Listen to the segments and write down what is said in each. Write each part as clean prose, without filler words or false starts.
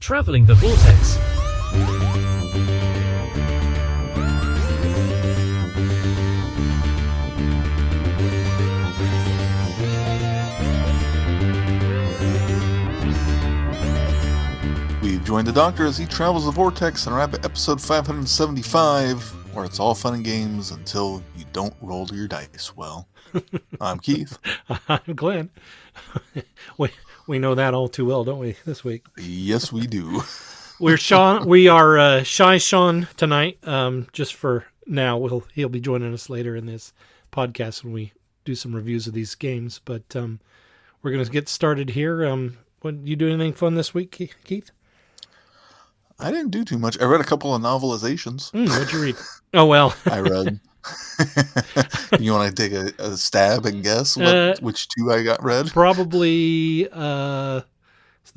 Traveling the Vortex. We've joined the Doctor as he travels the Vortex and are at episode 575, where it's all fun and games until you don't roll your dice well. I'm Keith. I'm Glenn. We know that all too well, don't we, this week? Yes, we do. We're Shaun. We are Shy Shaun tonight. Just for now, he'll be joining us later in this podcast when we do some reviews of these games. But we're going to get started here. You do anything fun this week, Keith? I didn't do too much. I read a couple of novelizations. What'd you read? Oh, well. I read. You want to take a stab and guess which two I got read? Probably The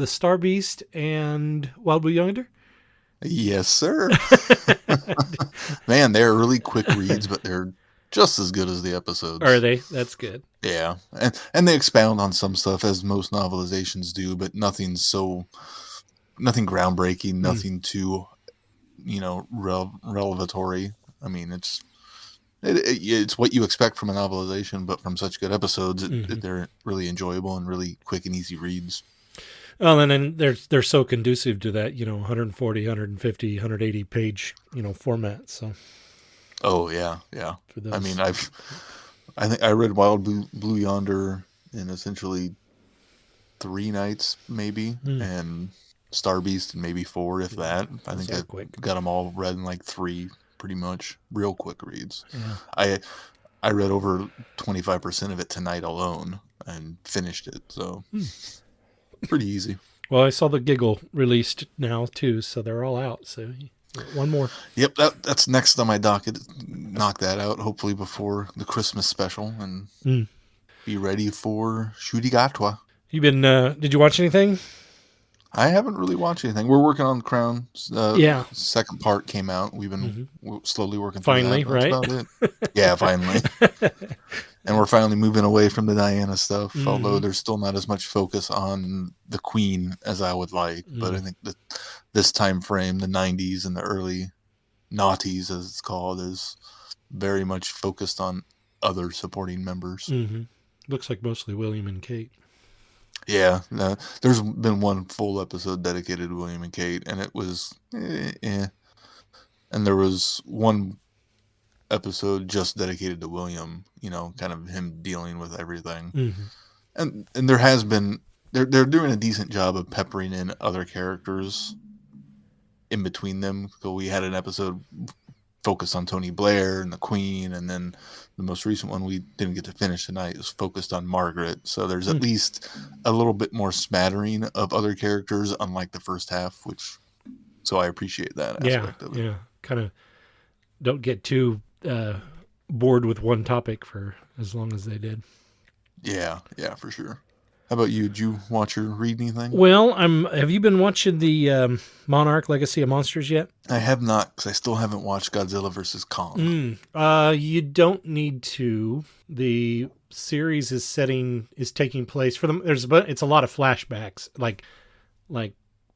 Star Beast and Wild Blue Yonder. Yes, sir. Man, they're really quick reads, but they're just as good as the episodes. Are they? That's good. Yeah, and they expound on some stuff, as most novelizations do, but nothing groundbreaking, nothing too, revelatory. I mean, it's what you expect from a novelization, but from such good episodes, they're really enjoyable and really quick and easy reads. Well, and then they're so conducive to that, 140, 150, 180 page, format. So. Oh yeah. I mean, I think I read Wild Blue Yonder in essentially 3 nights, maybe, and Star Beast in maybe 4, if that. I think I got them all read in like 3, pretty much, real quick reads. Yeah. I read over 25% of it tonight alone and finished it, so pretty easy. Well, I saw the Giggle released now too, so they're all out. So one more. Yep, that's next on my docket. Knock that out, hopefully before the Christmas special, and be ready for Shudigatwa. Did you watch anything? I haven't really watched anything. We're working on Crown. Second part came out. We've been slowly working through finally, that. That's right? about it. Yeah, finally. And we're finally moving away from the Diana stuff, although there's still not as much focus on the Queen as I would like. But I think that this time frame, the 90s and the early noughties, as it's called, is very much focused on other supporting members. Looks like mostly William and Kate. Yeah, there's been one full episode dedicated to William and Kate, and it was And there was one episode just dedicated to William, kind of him dealing with everything. And there has been, they're doing a decent job of peppering in other characters in between them. So we had an episode focused on Tony Blair and the Queen, and then the most recent one we didn't get to finish tonight is focused on Margaret. So there's at least a little bit more smattering of other characters, unlike the first half, so I appreciate that aspect of it. Yeah, kind of don't get too bored with one topic for as long as they did. Yeah, for sure. How about you? Did you watch or read anything? Well, have you been watching the Monarch Legacy of Monsters yet? I have not, because I still haven't watched Godzilla vs. Kong. You don't need to. The series is taking place for them. It's a lot of flashbacks, like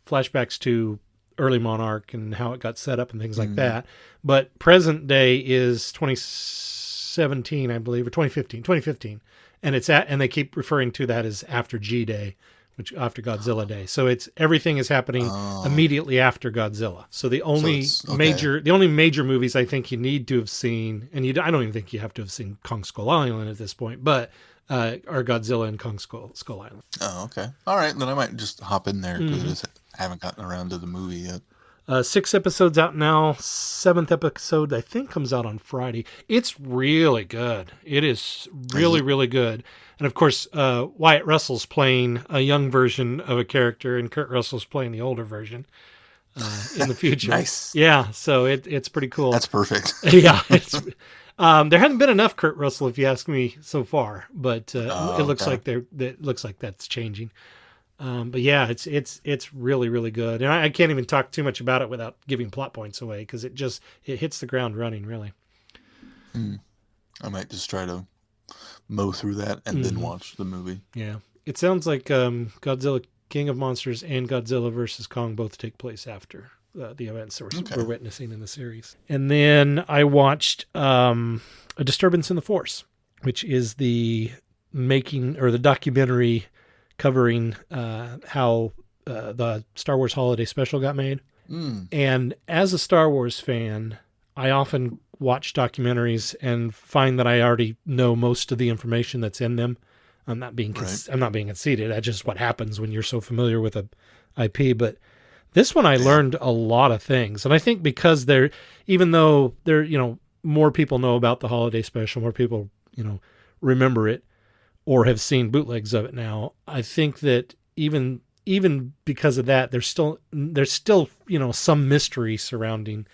flashbacks to early Monarch and how it got set up and things like that. But present day is 2017, I believe, or 2015. And and they keep referring to that as after G Day, which after Godzilla Day. So everything is happening immediately after Godzilla. So the only major movies I think you need to have seen, and I don't even think you have to have seen Kong Skull Island at this point, but are Godzilla and Kong Skull Island. Oh, okay. All right, then I might just hop in there because I just haven't gotten around to the movie yet. 6 episodes out now. 7th episode, I think, comes out on Friday. It's really good. It is really, really good. And, of course, Wyatt Russell's playing a young version of a character, and Kurt Russell's playing the older version in the future. Nice. Yeah, so it's pretty cool. That's perfect. Yeah. There hasn't been enough Kurt Russell, if you ask me, so far. But it looks like that's changing. But yeah, it's really, really good. And I can't even talk too much about it without giving plot points away, because it hits the ground running, really. I might just try to mow through that and then watch the movie. Yeah. It sounds like Godzilla King of Monsters and Godzilla vs. Kong both take place after the events that we're witnessing in the series. And then I watched A Disturbance in the Force, which is the making or the documentary covering how the Star Wars Holiday Special got made. And as a Star Wars fan, I often watch documentaries and find that I already know most of the information that's in them. I'm not being conceited. That's just what happens when you're so familiar with a IP. But this one, I learned a lot of things, and I think because even though more people know about the Holiday Special, more people remember it or have seen bootlegs of it now. I think that even because of that, there's still some mystery surrounding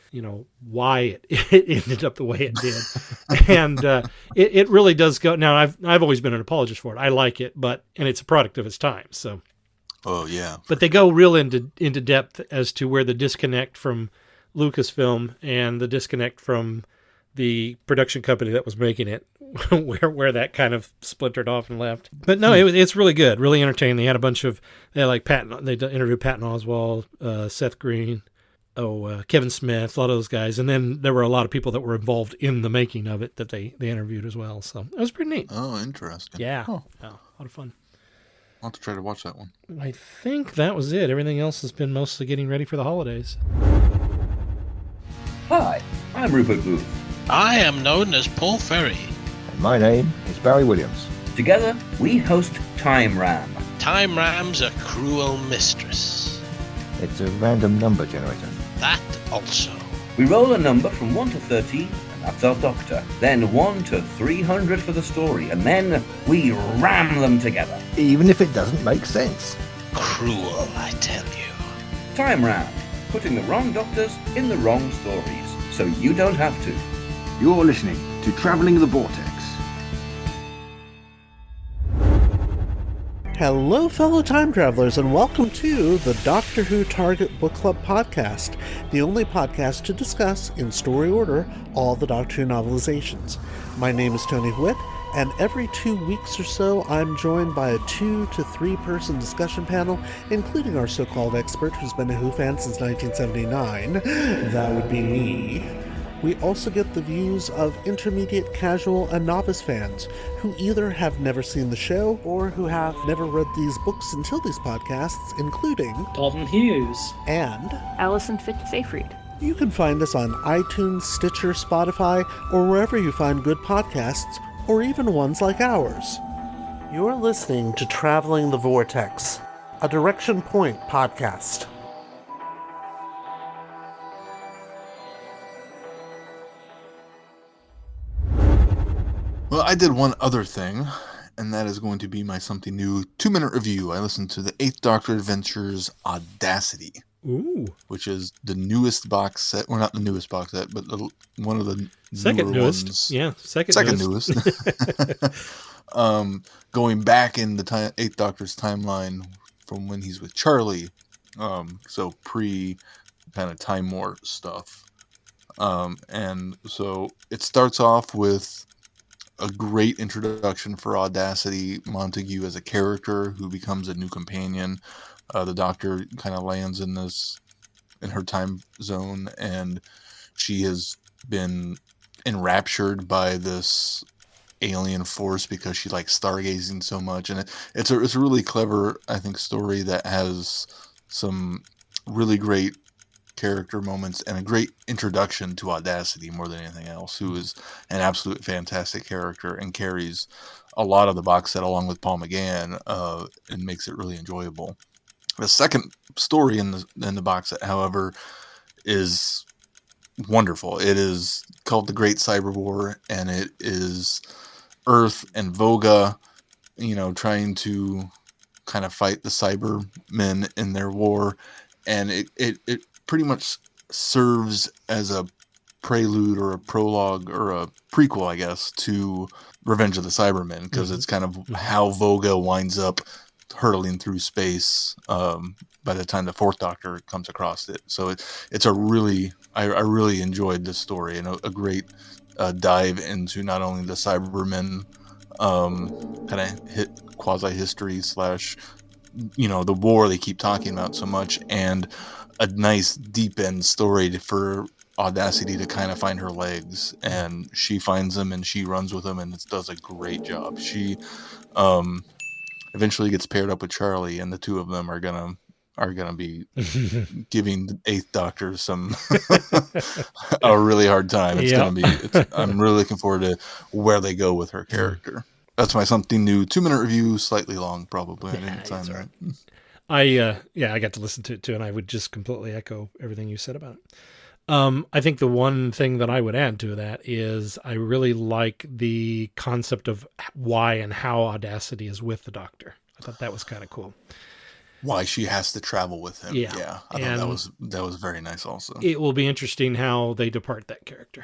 why it ended up the way it did, and it really does go. Now I've always been an apologist for it. I like it, and it's a product of its time. So, oh yeah, but they go real into depth as to where the disconnect from Lucasfilm and the disconnect from the production company that was making it, where that kind of splintered off and left. But no, it's really good, really entertaining. They had a bunch of, they interviewed Patton Oswalt, Seth Green, Kevin Smith, a lot of those guys. And then there were a lot of people that were involved in the making of it that they interviewed as well. So it was pretty neat. Oh, interesting. Yeah. Oh. Yeah, a lot of fun. I'll have to try to watch that one. I think that was it. Everything else has been mostly getting ready for the holidays. Hi, I'm Rupert Booth. I am known as Paul Ferry. And my name is Barry Williams. Together, we host Time Ram. Time Ram's a cruel mistress. It's a random number generator. That also. We roll a number from 1 to 13, and that's our doctor. Then 1 to 300 for the story, and then we ram them together. Even if it doesn't make sense. Cruel, I tell you. Time Ram, putting the wrong doctors in the wrong stories, so you don't have to. You're listening to Travelling the Vortex. Hello, fellow time travelers, and welcome to the Doctor Who Target Book Club podcast, the only podcast to discuss, in story order, all the Doctor Who novelizations. My name is Tony Witt, and every 2 weeks or so, I'm joined by a 2 to 3 person discussion panel, including our so-called expert who's been a Who fan since 1979. That would be me. We also get the views of intermediate, casual, and novice fans who either have never seen the show or who have never read these books until these podcasts, including Dalton Hughes and Alison Seyfried. You can find us on iTunes, Stitcher, Spotify, or wherever you find good podcasts, or even ones like ours. You're listening to Traveling the Vortex, a Direction Point podcast. Well, I did one other thing, and that is going to be my something new 2-minute review. I listened to the 8th Doctor Adventures Audacity. Ooh. Which is the newest box set. Well, not the newest box set, but one of the second newest ones. Yeah, second newest. Going back in the 8th Doctor's timeline from when he's with Charlie. So pre kind of Time War stuff. And so it starts off with a great introduction for Audacity, Montague as a character who becomes a new companion. The Doctor kind of lands in her time zone, and she has been enraptured by this alien force because she likes stargazing so much. And it's a really clever, I think, story that has some really great character moments and a great introduction to Audacity more than anything else, who is an absolute fantastic character and carries a lot of the box set along with Paul McGann, and makes it really enjoyable. The second story in the box set, however, is wonderful. It is called The Great Cyber War, and it is Earth and Voga, trying to kind of fight the Cybermen in their war, and it pretty much serves as a prelude or a prologue or a prequel, I guess, to Revenge of the Cybermen, because it's kind of how Voga winds up hurtling through space by the time the 4th Doctor comes across it. So it's a really, I really enjoyed this story, and a great dive into not only the Cybermen kind of quasi-history / the war they keep talking about so much, and a nice deep end story for Audacity to kind of find her legs, and she finds them and she runs with them and it does a great job. She eventually gets paired up with Charlie, and the two of them are gonna be giving the Eighth Doctor some a really hard time. I'm really looking forward to where they go with her character. That's my something new 2-minute review, slightly long probably. I didn't time that. I got to listen to it too, and I would just completely echo everything you said about it. I think the one thing that I would add to that is I really like the concept of why and how Audacity is with the Doctor. I thought that was kind of cool. Why she has to travel with him. Yeah. I thought that was very nice also. It will be interesting how they depart that character.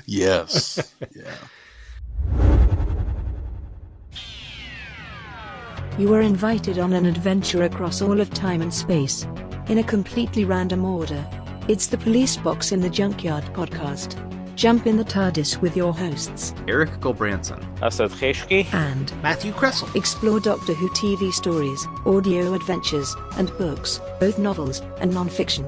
Yes. Yeah. You are invited on an adventure across all of time and space. In a completely random order. It's the Police Box in the Junkyard podcast. Jump in the TARDIS with your hosts, Eric Gulbranson, Asad Kheshki, and Matthew Kressel. Explore Doctor Who TV stories, audio adventures, and books, both novels and non-fiction.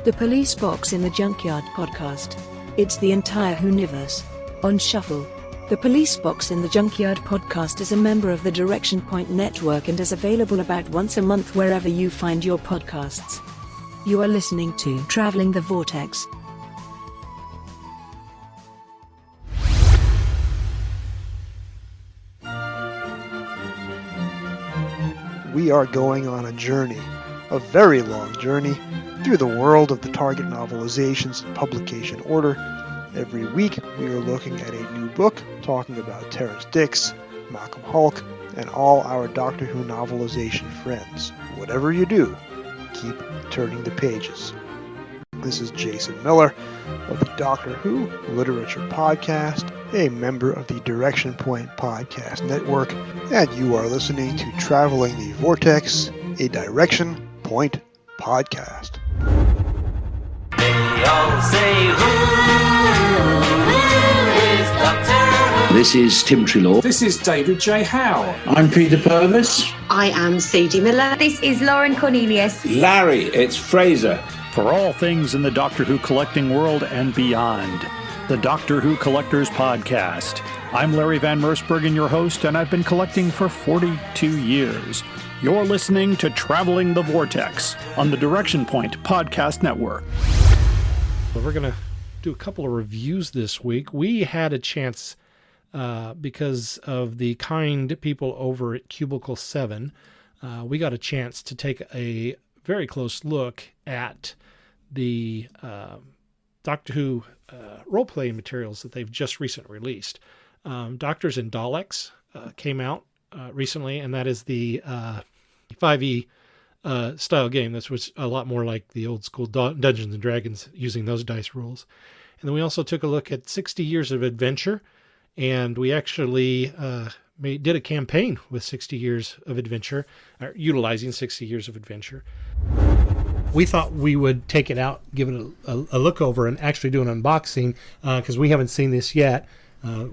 The Police Box in the Junkyard podcast. It's the entire Whoniverse. On shuffle. The Police Box in the Junkyard podcast is a member of the Direction Point Network and is available about once a month wherever you find your podcasts. You are listening to Traveling the Vortex. We are going on a journey, a very long journey, through the world of the Target novelizations in publication order. Every week, we are looking at a new book, talking about Terrence Dicks, Malcolm Hulke, and all our Doctor Who novelization friends. Whatever you do, keep turning the pages. This is Jason Miller of the Doctor Who Literature Podcast, a member of the Direction Point Podcast Network, and you are listening to Traveling the Vortex, a Direction Point podcast. They all say, who is Doctor Who? This is Tim Trelaw. This is David J. Howe. I'm Peter Purvis. I am Sadie Miller. This is Lauren Cornelius. Larry, it's Fraser. For all things in the Doctor Who collecting world and beyond, the Doctor Who Collectors Podcast. I'm Larry Van Mersbergen, your host, and I've been collecting for 42 years. You're listening to Traveling the Vortex on the Direction Point Podcast Network. We're going to do a couple of reviews this week. We had a chance, because of the kind people over at Cubicle 7, we got a chance to take a very close look at the Doctor Who role-playing materials that they've just recently released. Doctors and Daleks came out recently, and that is the 5e style game. This was a lot more like the old school Dungeons and Dragons using those dice rules. And then we also took a look at 60 Years of Adventure, and we actually did a campaign with 60 Years of Adventure, utilizing 60 Years of Adventure. We thought we would take it out, give it a look over, and actually do an unboxing, because we haven't seen this yet.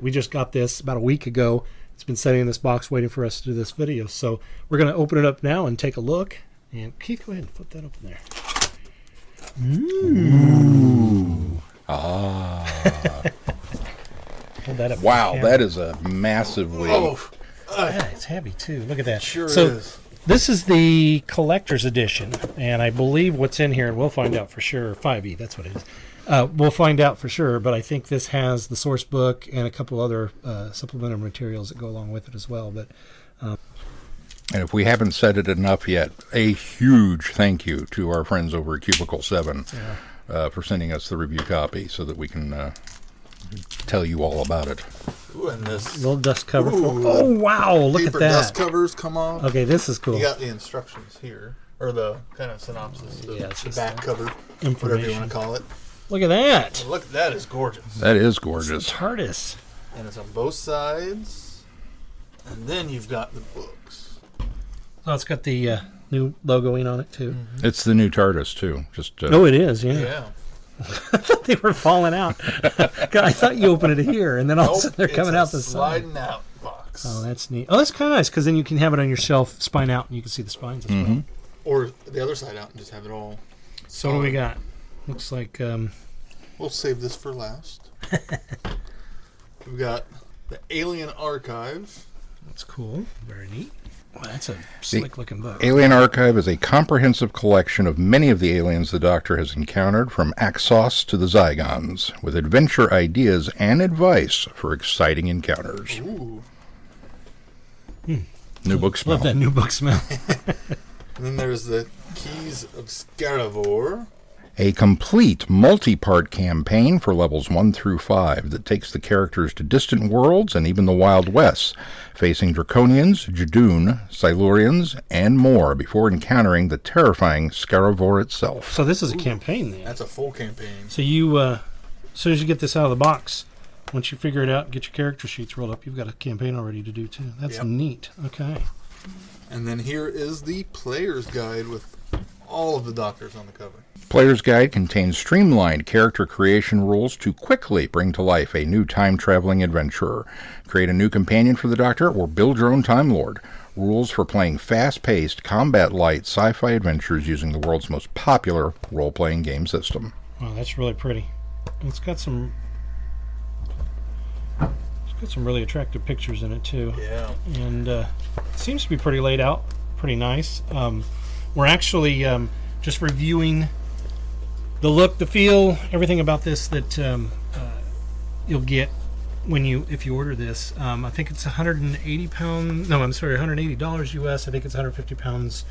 We just got this about a week ago. It's been sitting in this box waiting for us to do this video. So we're going to open it up now and take a look. And Keith, go ahead and flip that open there. Ooh. Ah. Wow, that is a massive weight. Oh, yeah, it's heavy too. Look at that. Sure is. This is the collector's edition, and I believe what's in here, and we'll find out for sure. 5e, that's what it is. We'll find out for sure, but I think this has the source book and a couple other supplementary materials that go along with it as well. But and if we haven't said it enough yet, a huge thank you to our friends over at Cubicle 7 for sending us the review copy so that we can tell you all about it. Ooh, and this little dust cover. Oh, wow, look at that. Dust covers come off. Okay, this is cool. You got the instructions here, or the kind of synopsis, the back cover, whatever you want to call it. Look at that. Look, that is gorgeous. That is gorgeous. It's the TARDIS. And it's on both sides. And then you've got the books. Oh, it's got the new logoing on it, too. Mm-hmm. It's the new TARDIS, too. Oh, it is, yeah. I thought they were falling out. God, I thought you opened it here, and then all of a sudden they're coming out the side. Sliding out box. box. Oh, that's neat. Oh, that's kind of nice because then you can have it on your shelf, spine out, and you can see the spines as well. Or the other side out and just have it all. So what do we got? Looks like... We'll save this for last. We've got the Alien Archive. That's cool. Very neat. Well, that's a slick-looking book. Alien Archive is a comprehensive collection of many of the aliens the Doctor has encountered, from Axos to the Zygons, with adventure ideas and advice for exciting encounters. Ooh. New book smell. Love that new book smell. And then there's the Keys of Scaravor. A complete multi-part campaign for levels 1 through 5 that takes the characters to distant worlds and even the Wild West, facing Draconians, Jadoon, Silurians, and more before encountering the terrifying Scaravor itself. So this is a campaign then. That's a full campaign. So you, as soon as you get this out of the box, once you figure it out, get your character sheets rolled up, you've got a campaign already to do too. That's neat. Okay. And then here is the Player's Guide with all of the Doctors on the cover. Player's Guide contains streamlined character creation rules to quickly bring to life a new time-traveling adventurer. Create a new companion for the Doctor or build your own Time Lord. Rules for playing fast-paced, combat-light sci-fi adventures using the world's most popular role-playing game system. Wow, that's really pretty. It's got some really attractive pictures in it too. Yeah. And it seems to be pretty laid out, pretty nice. We're actually just reviewing the look, the feel, everything about this that you'll get if you order this. I think it's $180 US. I think it's 150 pounds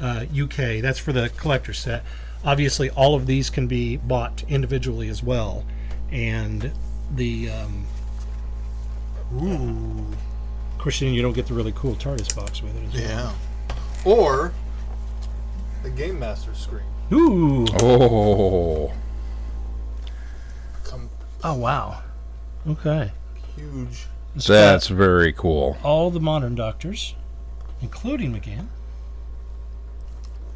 UK. That's for the collector set. Obviously, all of these can be bought individually as well. And the of course, then you don't get the really cool TARDIS box with it as well. Yeah. Or the Game Master screen. Ooh. Oh. Oh, wow. Okay. Huge. That's very cool. All the modern Doctors, including McGann.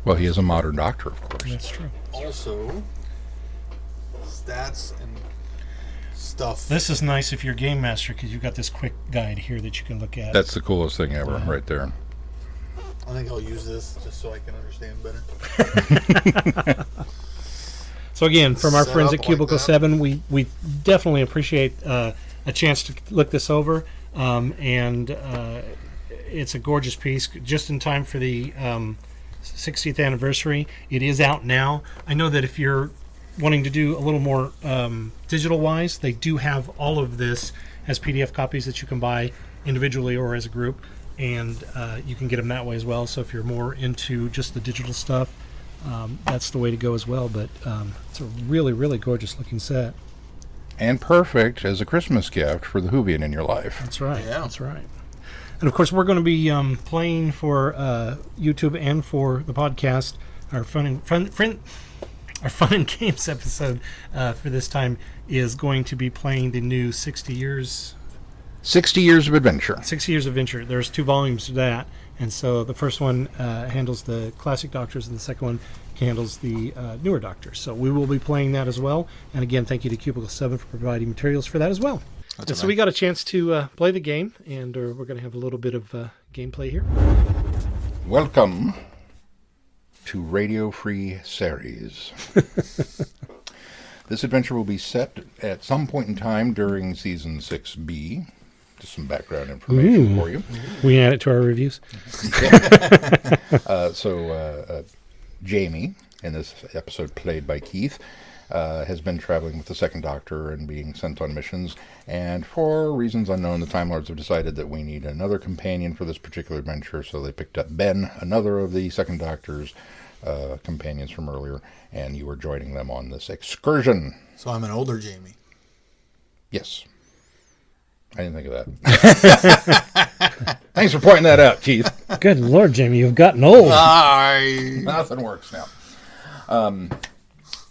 Well, he is a modern Doctor, of course. That's true. Also, stats and stuff. This is nice if you're a Game Master because you've got this quick guide here that you can look at. That's the coolest thing ever, right there. I think I'll use this just so I can understand better. So again, from our Set friends up at Cubicle like that. 7, we definitely appreciate a chance to look this over, and it's a gorgeous piece, just in time for the 60th anniversary. It is out now. I know that if you're wanting to do a little more digital-wise, they do have all of this as PDF copies that you can buy individually or as a group. And you can get them that way as well. So if you're more into just the digital stuff, that's the way to go as well. But it's a really, really gorgeous looking set. And perfect as a Christmas gift for the Whovian in your life. That's right. Yeah. That's right. And of course, we're going to be playing for YouTube and for the podcast. Our fun and games episode for this time is going to be playing the new 60 Years of Adventure. 60 Years of Adventure. There's 2 volumes to that. And so the first one handles the classic Doctors, and the second one handles the newer Doctors. So we will be playing that as well. And again, thank you to Cubicle 7 for providing materials for that as well. And so we got a chance to play the game, and we're going to have a little bit of gameplay here. Welcome to Radio Free Series. This adventure will be set at some point in time during Season 6B. Just some background information for you. We add it to our reviews. Jamie, in this episode played by Keith, has been traveling with the Second Doctor and being sent on missions. And for reasons unknown, the Time Lords have decided that we need another companion for this particular adventure. So they picked up Ben, another of the Second Doctor's companions from earlier, and you are joining them on this excursion. So I'm an older Jamie. Yes. I didn't think of that. Thanks for pointing that out, Keith. Good Lord, Jamie, you've gotten old. Nothing works now.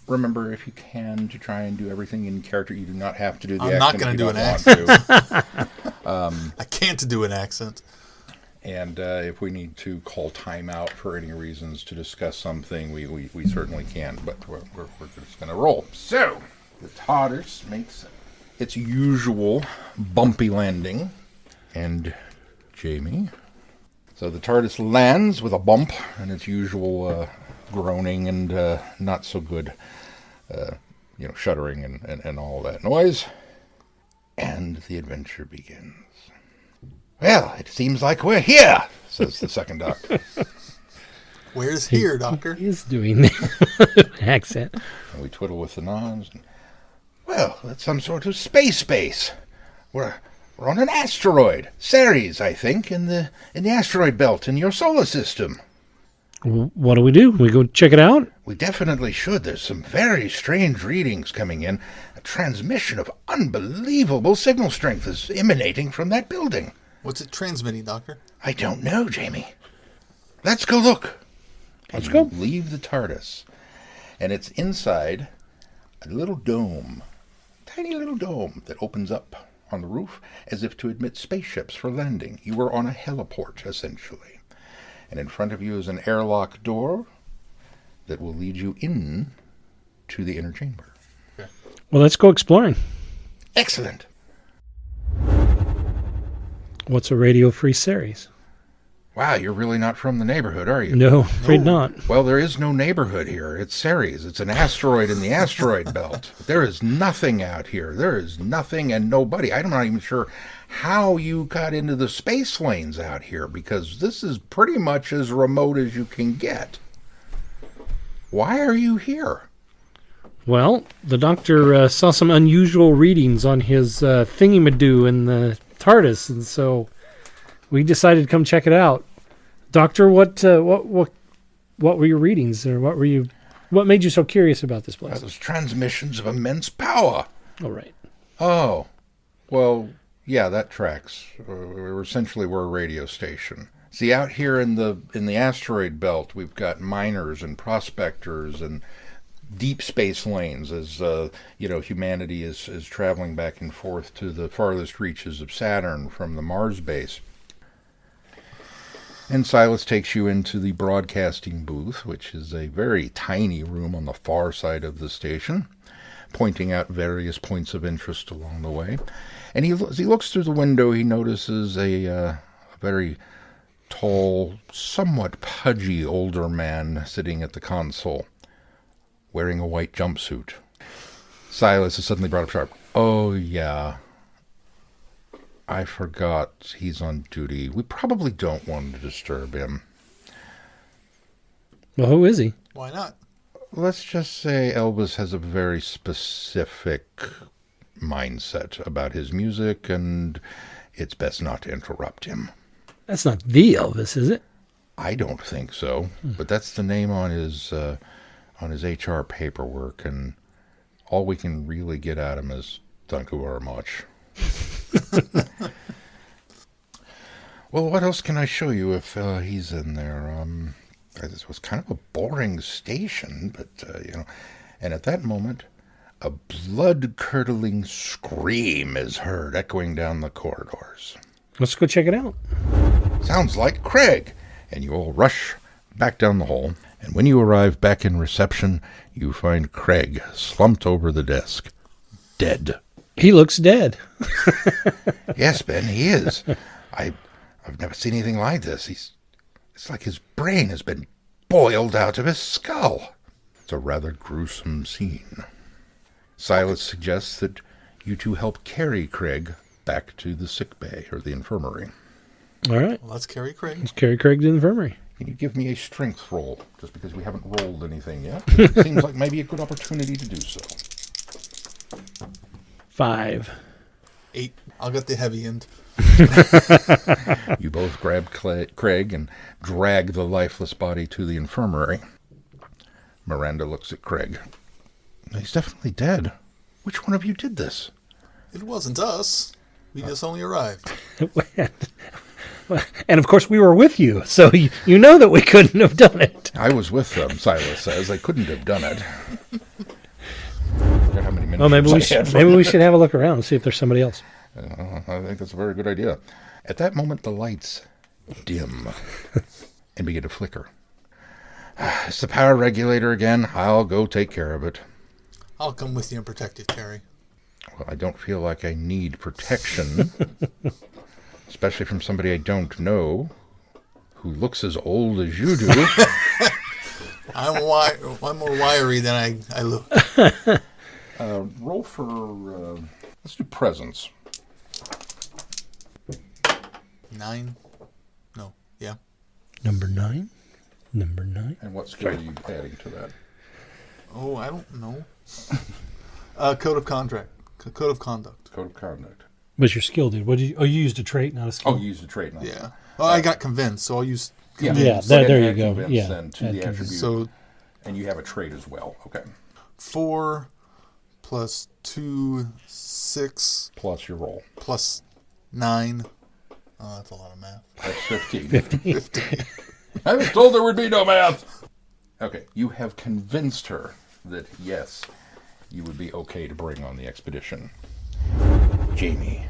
Remember, if you can, to try and do everything in character. You do not have to do the accent. I'm not going to do an accent. I can't do an accent. And if we need to call time out for any reasons to discuss something, we certainly can. But we're just going to roll. So, the TARDIS makes its usual bumpy landing, and Jamie. So the TARDIS lands with a bump and its usual groaning and not so good, shuddering and all that noise. And the adventure begins. Well, it seems like we're here, says the second Doctor. Where's here, Doctor? He is doing the accent. And we twiddle with the nods. Well, that's some sort of space base. We're on an asteroid. Ceres, I think, in the asteroid belt in your solar system. What do? We go check it out? We definitely should. There's some very strange readings coming in. A transmission of unbelievable signal strength is emanating from that building. What's it transmitting, Doctor? I don't know, Jamie. Let's go look. Let's go. Leave the TARDIS. And it's inside a little dome. Tiny little dome that opens up on the roof as if to admit spaceships for landing. You are on a heliport, essentially. And in front of you is an airlock door that will lead you in to the inner chamber. Okay. Well, let's go exploring. Excellent. What's a radio-free Ceres? Wow, you're really not from the neighborhood, are you? No, afraid not. Well, there is no neighborhood here. It's Ceres. It's an asteroid in the asteroid belt. There is nothing out here. There is nothing and nobody. I'm not even sure how you got into the space lanes out here, because this is pretty much as remote as you can get. Why are you here? Well, the Doctor saw some unusual readings on his thingy-madoo in the TARDIS, and so we decided to come check it out. Doctor, what were your readings, or what made you so curious about this place? Those transmissions of immense power. Oh, right. Oh, well, yeah, that tracks. We're a radio station. See, out here in the asteroid belt, we've got miners and prospectors and deep space lanes as humanity is traveling back and forth to the farthest reaches of Saturn from the Mars base. And Silas takes you into the broadcasting booth, which is a very tiny room on the far side of the station, pointing out various points of interest along the way. And as he looks through the window, he notices a very tall, somewhat pudgy older man sitting at the console, wearing a white jumpsuit. Silas is suddenly brought up sharp. Oh, yeah. I forgot he's on duty. We probably don't want to disturb him. Well, who is he? Why not? Let's just say Elvis has a very specific mindset about his music, and it's best not to interrupt him. That's not the Elvis, is it? I don't think so, but that's the name on his HR paperwork, and all we can really get at him is "Thank you very much." Well, what else can I show you if he's in there? This was kind of a boring station, but and at that moment, a blood-curdling scream is heard echoing down the corridors. Let's go check it out. Sounds like Craig, and you all rush back down the hall. And when you arrive back in reception, you find Craig slumped over the desk, dead. He looks dead. Yes, Ben, he is. I've never seen anything like this. It's like his brain has been boiled out of his skull. It's a rather gruesome scene. Silas suggests that you two help carry Craig back to the sick bay, or the infirmary. All right. Well, let's carry Craig. Let's carry Craig to the infirmary. Can you give me a strength roll, just because we haven't rolled anything yet? It seems like maybe a good opportunity to do so. 5. 8. I'll get the heavy end. You both grab Craig and drag the lifeless body to the infirmary. Miranda looks at Craig. He's definitely dead. Which one of you did this? It wasn't us. We just only arrived. And of course we were with you, so you know that we couldn't have done it. I was with them, Silas says. They couldn't have done it. How many well, maybe we should have a look around and see if there's somebody else. I think that's a very good idea. At that moment, the lights dim and begin to flicker. It's the power regulator again. I'll go take care of it. I'll come with you and protect you, Terry. Well, I don't feel like I need protection. especially from somebody I don't know who looks as old as you do. I'm more wiry than I look. Roll for, let's do presence. 9? No, yeah. Number 9. And what skill are you adding to that? Oh, I don't know. Code of conduct. Code of conduct. What's your skill, dude? What did you? Oh, you used a trait, not a skill. Oh, you used a trait, not a skill. Well, I got convinced, so I'll use Yeah, convinced. there you go. Convince Yeah, then to add the attribute. So, and you have a trait as well. Okay. 4 plus 2, 6. Plus your roll. Plus 9. Oh, that's a lot of math. That's 15. 15. I was told there would be no math. Okay, you have convinced her that, yes, you would be okay to bring on the expedition. Jamie,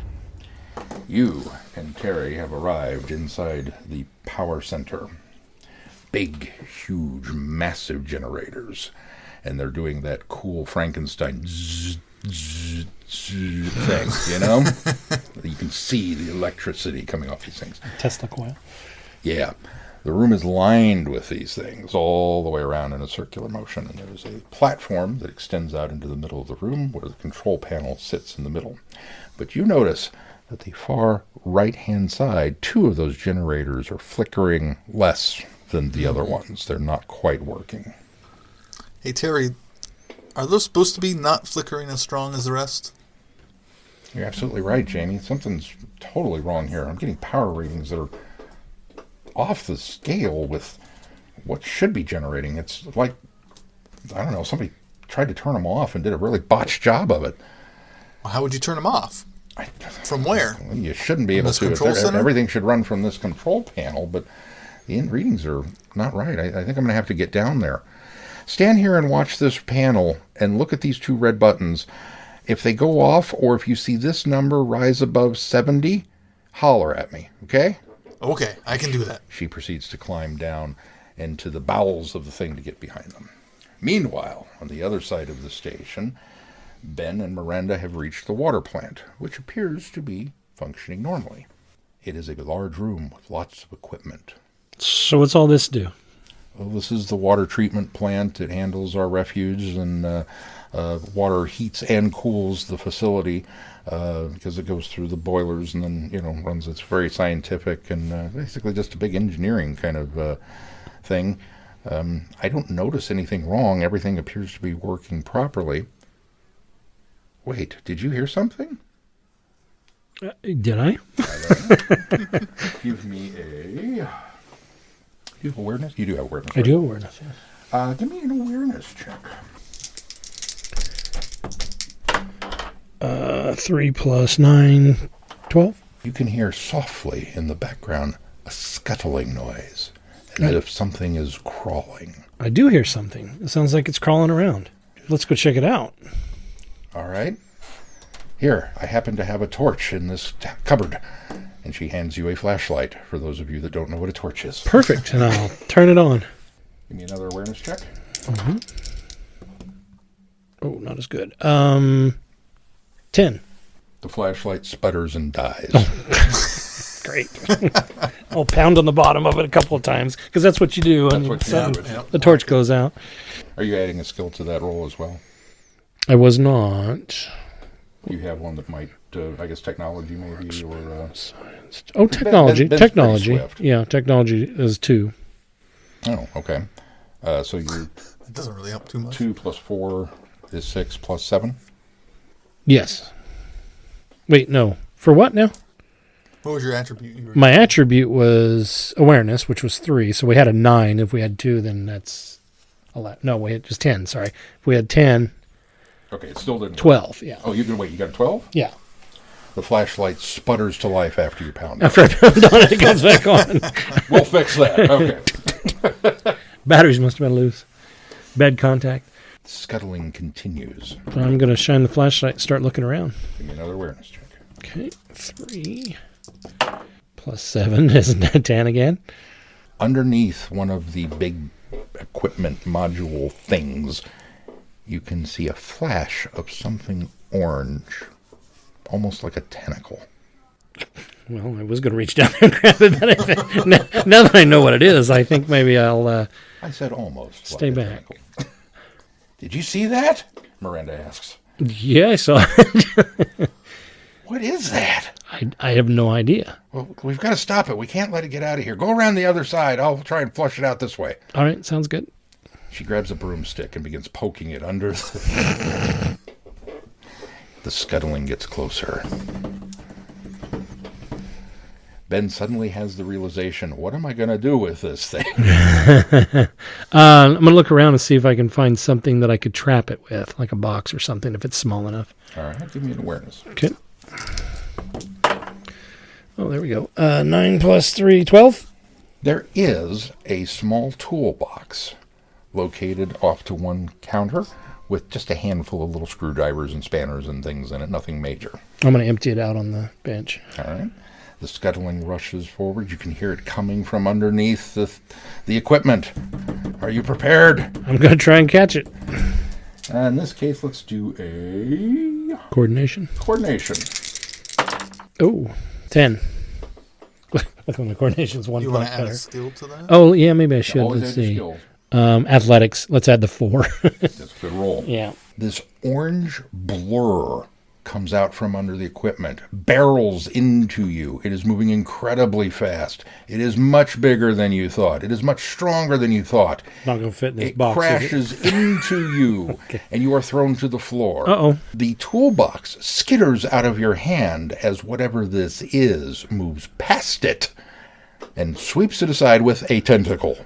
you and Terry have arrived inside the power center. Big, huge, massive generators. And they're doing that cool Frankenstein zzz, zzz, zzz thing, you know? You can see the electricity coming off these things. Tesla coil. Yeah. The room is lined with these things all the way around in a circular motion, and there is a platform that extends out into the middle of the room where the control panel sits in the middle. But you notice that the far right-hand side, 2 of those generators are flickering less than the other ones. They're not quite working. Hey, Terry, are those supposed to be not flickering as strong as the rest? You're absolutely right, Jamie. Something's totally wrong here. I'm getting power readings that are off the scale with what should be generating. It's like, I don't know, somebody tried to turn them off and did a really botched job of it. Well, how would you turn them off? From where? Well, you shouldn't be able this to. Control center? Everything should run from this control panel, but the end readings are not right. I think I'm going to have to get down there. Stand here and watch this panel and look at these 2 red buttons. If they go off, or if you see this number rise above 70, holler at me, okay? Okay, I can do that. She proceeds to climb down into the bowels of the thing to get behind them. Meanwhile, on the other side of the station, Ben and Miranda have reached the water plant, which appears to be functioning normally. It is a large room with lots of equipment. So what's all this do? Well, this is the water treatment plant. It handles our refuse, and water heats and cools the facility because it goes through the boilers and then, runs. It's very scientific and basically just a big engineering kind of thing. I don't notice anything wrong. Everything appears to be working properly. Wait, did you hear something? Did I? Give me a... You have awareness? You do have awareness. I do have awareness, yes. Give me an awareness check. 3 plus 9, 12. You can hear softly in the background a scuttling noise, as if something is crawling. I do hear something. It sounds like it's crawling around. Let's go check it out. All right. Here, I happen to have a torch in this cupboard. And she hands you a flashlight, for those of you that don't know what a torch is. Perfect, and I'll turn it on. Give me another awareness check. Mm-hmm. Oh, not as good. 10. The flashlight sputters and dies. Oh. Great. I'll pound on the bottom of it a couple of times, because that's what you do. That's what you do. The torch goes out. Are you adding a skill to that roll as well? I was not. You have one that might, I guess, technology maybe, or... Science. Oh, technology. Ben's technology. pretty swift. Yeah, technology is 2. Oh, okay. So you're... It doesn't really help too much. 2 plus 4 is 6 plus 7? Yes. Wait, no. For what now? What was your attribute? My attribute was awareness, which was 3. So we had a 9. If we had 2, then that's 11. No, we had just 10. Sorry. If we had 10... Okay, it still didn't... 12, yeah. Oh, you got a 12? Yeah. The flashlight sputters to life after you pound it. After I pound on it, it comes back on. We'll fix that. Okay. Batteries must have been loose. Bad contact. Scuttling continues. So I'm going to shine the flashlight and start looking around. Give me another awareness check. Okay, 3 plus 7 is 10 again. Underneath one of the big equipment module things, you can see a flash of something orange, almost like a tentacle. Well, I was going to reach down there and grab it, but now that I know what it is, I think maybe I'll I said almost. stay back. Did you see that? Miranda asks. Yeah, I saw it. What is that? I have no idea. Well, we've got to stop it. We can't let it get out of here. Go around the other side. I'll try and flush it out this way. All right, sounds good. She grabs a broomstick and begins poking it under the... The scuttling gets closer. Ben suddenly has the realization, what am I going to do with this thing? I'm going to look around and see if I can find something that I could trap it with, like a box or something, if it's small enough. All right, give me an awareness. Okay. Oh, there we go. 9 plus 3, 12. There is a small toolbox located off to one counter with just a handful of little screwdrivers and spanners and things in it, nothing major. I'm going to empty it out on the bench. All right. The scuttling rushes forward. You can hear it coming from underneath the equipment. Are you prepared? I'm going to try and catch it. In this case, let's do a... Coordination. Oh, 10. Look, my coordination's 1 You point want to add better. a skill to that? Oh, yeah, maybe I should. Always Let's add your see. skills. Athletics. Let's add the 4. That's a good roll. Yeah. This orange blur comes out from under the equipment, barrels into you. It is moving incredibly fast. It is much bigger than you thought. It is much stronger than you thought. Not going to fit in this it box. Crashes into you, Okay. and you are thrown to the floor. Uh-oh. The toolbox skitters out of your hand as whatever this is moves past it and sweeps it aside with a tentacle.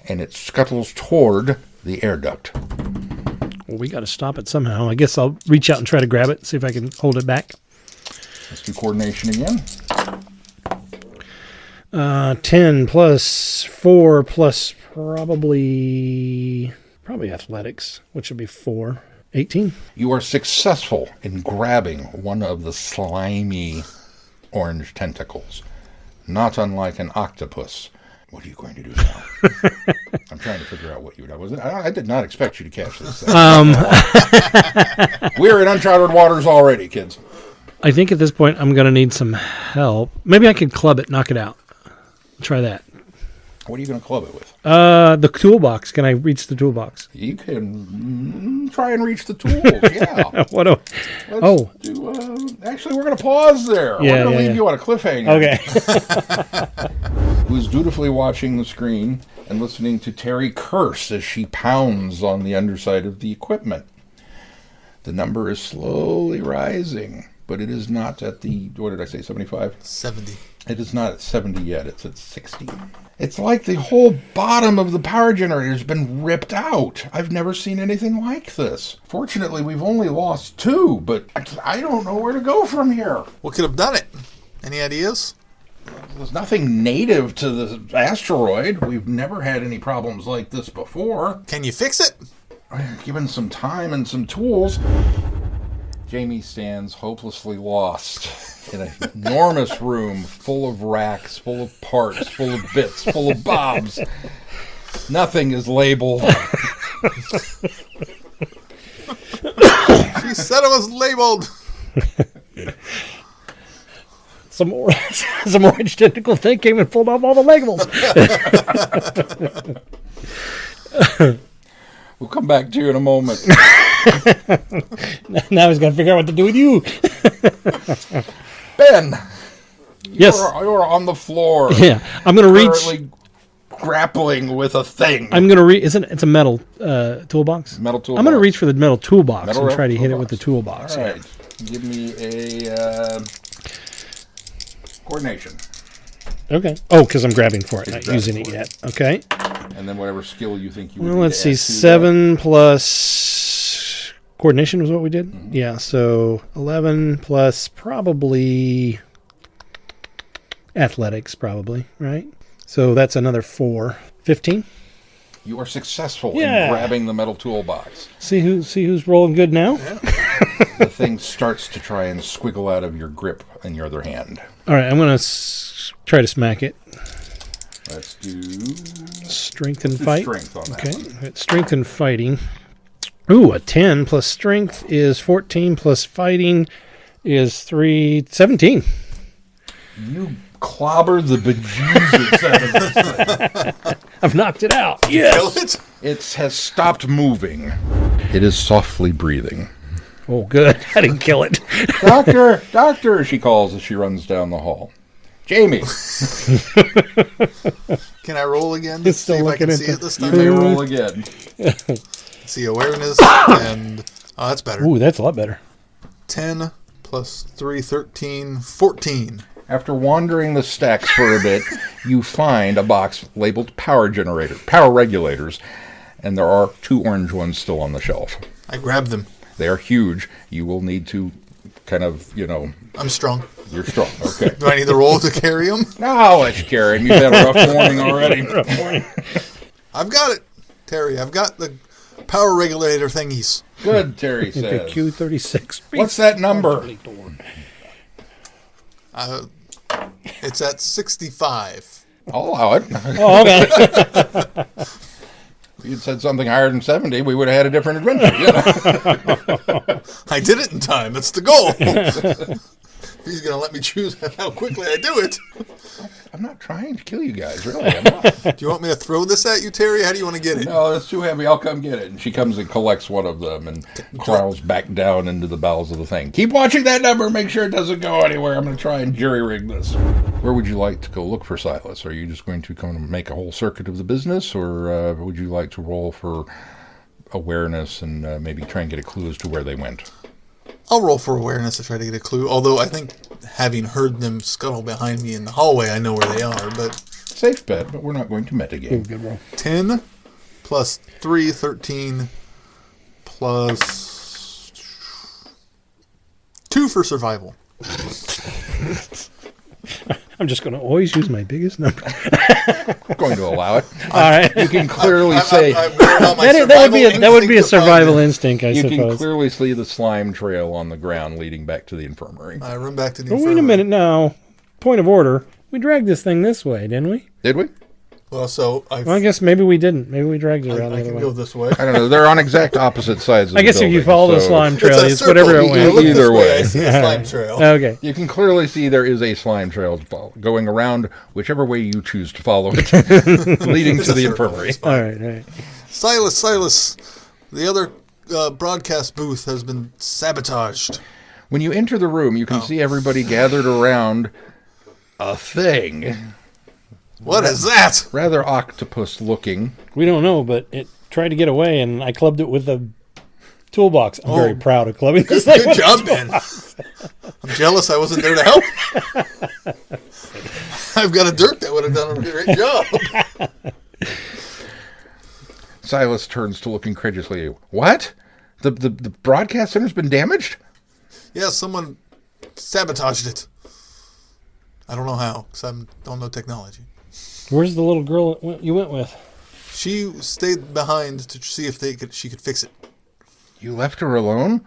And it scuttles toward the air duct. Well, we got to stop it somehow. I guess I'll reach out and try to grab it, see if I can hold it back. Let's do coordination again. 10 plus 4 plus probably athletics, which would be 4. 18. You are successful in grabbing one of the slimy orange tentacles, not unlike an octopus. What are you going to do now? I'm trying to figure out what you would. I did not expect you to catch this thing. We're in uncharted waters already, kids. I think at this point I'm going to need some help. Maybe I could club it, knock it out. Try that. What are you going to club it with? The toolbox. Can I reach the toolbox? You can try and reach the tools, yeah. What do... Let's do, actually, we're going to pause there. Yeah, we're going to yeah, leave you on a cliffhanger. Okay. Who's dutifully watching the screen and listening to Terry curse as she pounds on the underside of the equipment. The number is slowly rising, but it is not at the, what did I say, 75? 70. It is not at 70 yet, it's at 60. It's like the whole bottom of the power generator has been ripped out. I've never seen anything like this. Fortunately, we've only lost 2, but I don't know where to go from here. What could have done it? Any ideas? There's nothing native to the asteroid. We've never had any problems like this before. Can you fix it? Given some time and some tools, Jamie stands hopelessly lost in an enormous room full of racks, full of parts, full of bits, full of bobs. Nothing is labeled. She said it was labeled. Some orange tentacle thing came and pulled off all the labels. We'll come back to you in a moment. Now he's got to figure out what to do with you. Ben. Yes. You're on the floor. Yeah. I'm going to reach. Currently grappling with a thing. I'm going to reach. It's a metal toolbox? Metal toolbox. I'm going to reach for the metal toolbox Metal and try to hit it toolbox. with the toolbox. All right. Give me a coordination. Okay. Oh, because I'm grabbing for it, not Grabbing using it for yet. Okay. And then whatever skill you think you would Well, need let's to see. add to 7 plus coordination was what we did? Mm-hmm. Yeah, so 11 plus probably athletics, probably, right? So that's another 4. 15? You are successful Yeah. in grabbing the metal toolbox. See who's rolling good now? The thing starts to try and squiggle out of your grip in your other hand. All right, I'm going to try to smack it. Let's do strength and fight. Strength on that one. Okay, strength and fighting. Ooh, a 10 plus strength is 14 plus fighting is 17. You clobber the bejesus out of this thing. I've knocked it out. Kill Yes. it? It has stopped moving. It is softly breathing. Oh, good. I didn't kill it. Doctor! Doctor! She calls as she runs down the hall. Jamie! Can I roll again to see if I can see it this You time? may roll again. See awareness and... Oh, that's better. Ooh, that's a lot better. 10 plus 3, 13, 14. After wandering the stacks for a bit, you find a box labeled power regulators, and there are 2 orange ones still on the shelf. I grab them. They are huge. You will need to kind of, I'm strong. You're strong. Okay. Do I need the roll to carry them? No, I'll let you carry them. You've had a rough morning already. I've got it, Terry. I've got the power regulator thingies. Good, Terry The says. Q36. What's that number? It's at 65. I'll allow it. Oh, okay. If you'd said something higher than 70, we would have had a different adventure. I did it in time. That's the goal. He's going to let me choose how quickly I do it. I'm not trying to kill you guys, really. I'm not. Do you want me to throw this at you, Terry? How do you want to get it? No, that's too heavy. I'll come get it. And she comes and collects one of them and crawls back down into the bowels of the thing. Keep watching that number. Make sure it doesn't go anywhere. I'm going to try and jury-rig this. Where would you like to go look for Silas? Are you just going to come and make a whole circuit of the business, or would you like to roll for awareness and maybe try and get a clue as to where they went? I'll roll for awareness to try to get a clue, although I think having heard them scuttle behind me in the hallway, I know where they are, but... Safe bet, but we're not going to metagame. Good roll. 10 plus 3, 13 plus 2 for survival. I'm just going to always use my biggest number. I'm going to allow it. All right. You can clearly say... that would be a survival instinct, I suppose. You can clearly see the slime trail on the ground leading back to the infirmary. I run back to the Well, infirmary. wait a minute now. Point of order. We dragged this thing this way, didn't we? Did we? Well, so Well, I guess maybe we didn't. Maybe we dragged it around the I other can way. go this way. I don't know. They're on exact opposite sides of I the guess if building. you follow the slime trail, it's circle. whatever it You went. look this Either way, way. I see a slime trail. Okay. You can clearly see there is a slime trail to follow, going around whichever way you choose to follow it, leading It's to a the circle, infirmary. it's fine. All right, all right. Silas, the other broadcast booth has been sabotaged. When you enter the room, you can see everybody gathered around a thing. What is that? Rather octopus-looking. We don't know, but it tried to get away, and I clubbed it with a toolbox. I'm very proud of clubbing this thing. Good job, Ben. I'm jealous I wasn't there to help. I've got a Dirk that would have done a great job. Silas turns to look incredulously. What? The broadcast center's been damaged? Yeah, someone sabotaged it. I don't know how, because I don't know technology. Where's the little girl you went with? She stayed behind to see if she could fix it. You left her alone?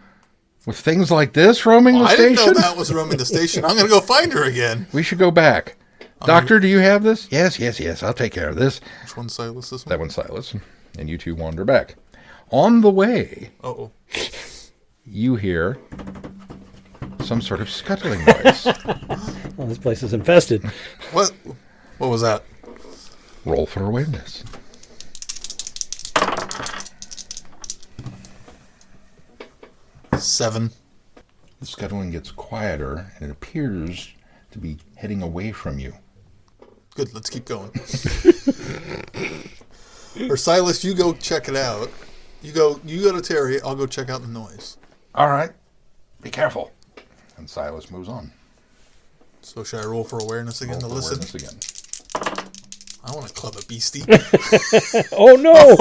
With things like this roaming the I station? didn't know that was roaming the station. I'm going to go find her again. We should go back. Doctor, do you have this? Yes. I'll take care of this. Which one's Silas? This one? That one's Silas. And you two wander back. On the way, you hear some sort of scuttling noise. Well, this place is infested. What was that? Roll for awareness. Seven. The scuttling gets quieter, and it appears to be heading away from you. Good, let's keep going. Or Silas, you go check it out. You go to Terry, I'll go check out the noise. All right. Be careful. And Silas moves on. So should I roll for awareness again to listen? Awareness again. I want to club a beastie. Oh, no!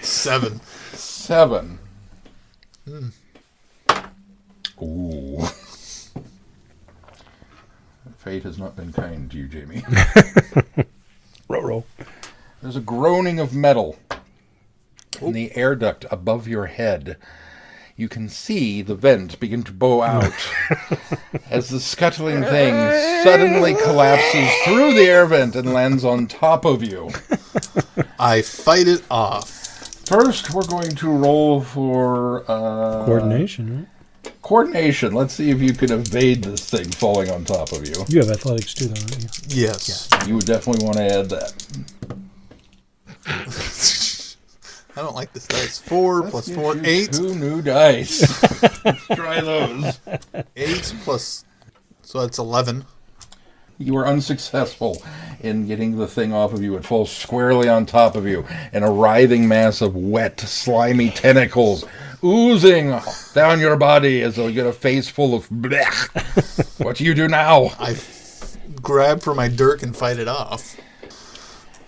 7. 7. Ooh. Fate has not been kind to you, Jamie. Roll. There's a groaning of metal in the air duct above your head. You can see the vent begin to bow out as the scuttling thing suddenly collapses through the air vent and lands on top of you. I fight it off. First, we're going to roll for... Coordination, right? Coordination. Let's see if you can evade this thing falling on top of you. You have athletics too, though, don't you? Yes. Yeah. You would definitely want to add that. I don't like this dice. 4 plus 4, 8. 2 new dice. Let's try those. 8 plus, so that's 11. You were unsuccessful in getting the thing off of you. It falls squarely on top of you, and a writhing mass of wet, slimy tentacles oozing down your body as though you get a face full of blech. What do you do now? I grab for my dirk and fight it off.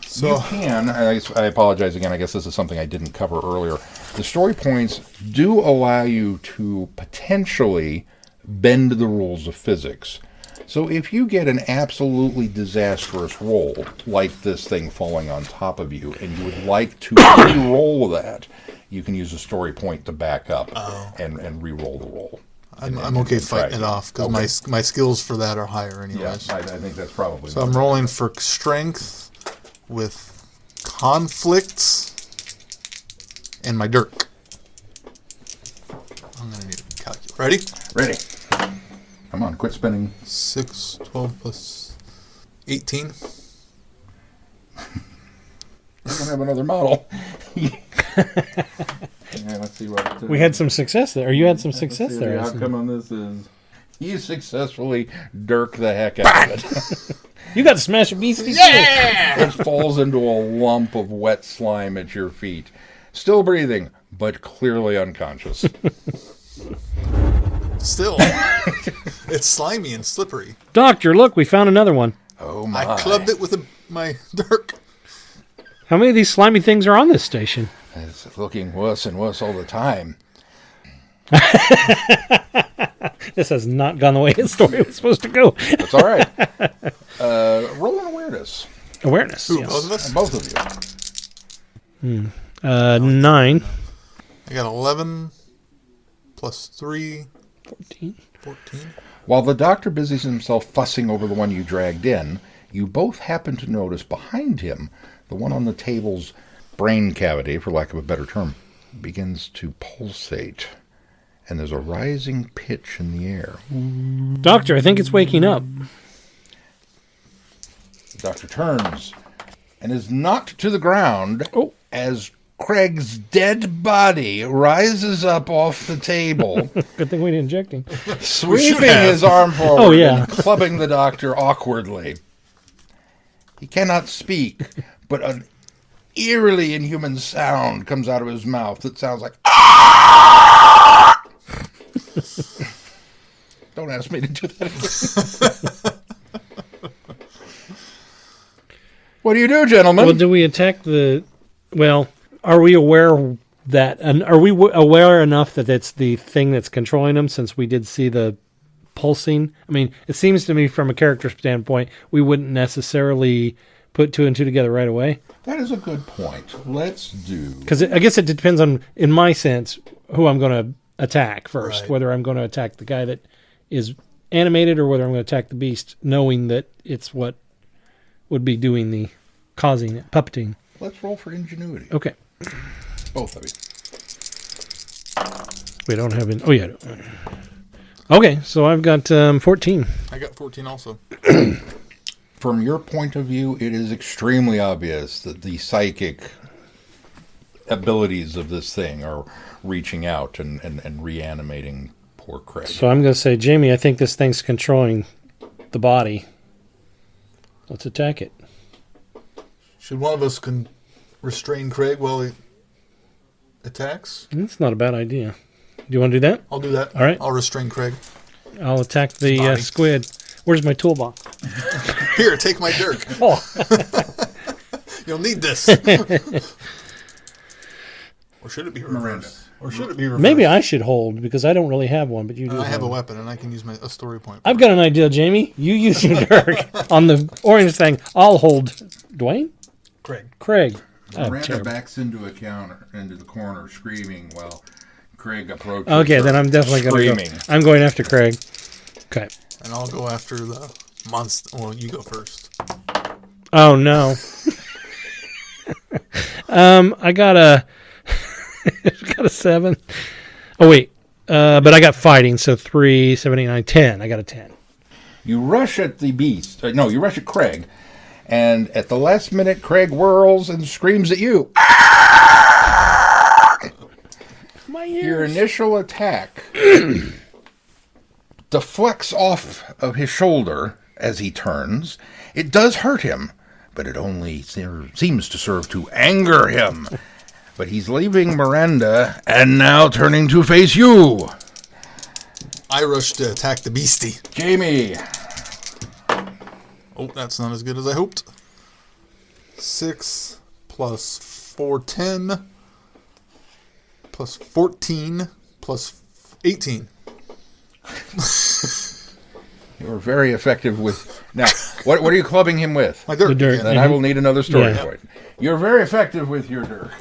So you can. I apologize again. I guess this is something I didn't cover earlier. The story points do allow you to potentially bend the rules of physics. So if you get an absolutely disastrous roll, like this thing falling on top of you, and you would like to re-roll that, you can use a story point to back up and re-roll the roll. I'm okay fighting it off, because my skills for that are higher anyways. Yeah, I think that's probably... So I'm rolling for strength with conflicts and my dirk. I'm going to need a calculator. Ready? Ready. Come on, quit spinning. 6, 12 plus 18. I don't have another model. Yeah, let's see what... We had some success there. Or you had some success there. The outcome on this is... You successfully dirk the heck out of it. You got to smash a beastie. Yeah! It falls into a lump of wet slime at your feet. Still breathing, but clearly unconscious. Still. It's slimy and slippery. Doctor, look, we found another one. Oh my. I clubbed it with my dirk. How many of these slimy things are on this station? It's looking worse and worse all the time. This has not gone the way his story was supposed to go. That's all right. Roll an awareness. Awareness, Who, yes. both of us? Both of you. 9. I got 11 plus 3. 14. While the doctor busies himself fussing over the one you dragged in, you both happen to notice behind him, the one on the table's brain cavity, for lack of a better term, begins to pulsate. And there's a rising pitch in the air. Doctor, I think it's waking up. The doctor turns and is knocked to the ground as Craig's dead body rises up off the table. Good thing we didn't inject him. Sweeping his arm forward and clubbing the doctor awkwardly. He cannot speak, but an eerily inhuman sound comes out of his mouth that sounds like "Ah!" Don't ask me to do that again. What do you do, gentlemen? Well, do we attack the... Well, are we aware that... And are we aware enough that it's the thing that's controlling them, since we did see the pulsing? I mean, it seems to me from a character standpoint, we wouldn't necessarily put 2 and 2 together right away. That is a good point. Let's do... Because I guess it depends on, in my sense, who I'm going to attack first. Right. Whether I'm going to attack the guy that is animated or whether I'm going to attack the beast, knowing that it's what would be doing the causing it, puppeting. Let's roll for ingenuity. Okay. Both of you. We don't have... Oh, yeah. Okay, so I've got 14. I got 14 also. From your point of view, it is extremely obvious that the psychic abilities of this thing are reaching out and reanimating poor Craig. So I'm going to say, Jamie, I think this thing's controlling the body. Let's attack it. Should one of us restrain Craig while he attacks? That's not a bad idea. Do you want to do that? I'll do that. All right. I'll restrain Craig. I'll attack the squid. Where's my toolbox? Here, take my dirk. Oh. You'll need this. Or should it be reversed? Or should it be reversed? Maybe I should hold, because I don't really have one, but you do. I have a weapon, and I can use a story point. I've got an idea, Jamie. You use your dirk on the orange thing. I'll hold Dwayne? Craig. Miranda backs into the corner, screaming while Craig approaches. Okay, then I'm definitely going to go. I'm going after Craig. Okay. And I'll go after the monster. Well, you go first. Oh, no. I got a 7. Oh, wait. But I got fighting, so 3, 7, 8, 9, 10. I got a 10. You rush at the beast. No, you rush at Craig. And at the last minute, Craig whirls and screams at you. My ears. Your initial attack deflects off of his shoulder as he turns. It does hurt him, but it only seems to serve to anger him. But he's leaving Miranda and now turning to face you. I rush to attack the beastie. Jamie. Oh, that's not as good as I hoped. 6 plus 4, 10. Plus 14 plus 18. You were very effective with... Now, what are you clubbing him with? My dirk. The dirk. Then I will need another story Yeah. point. You're very effective with your dirk.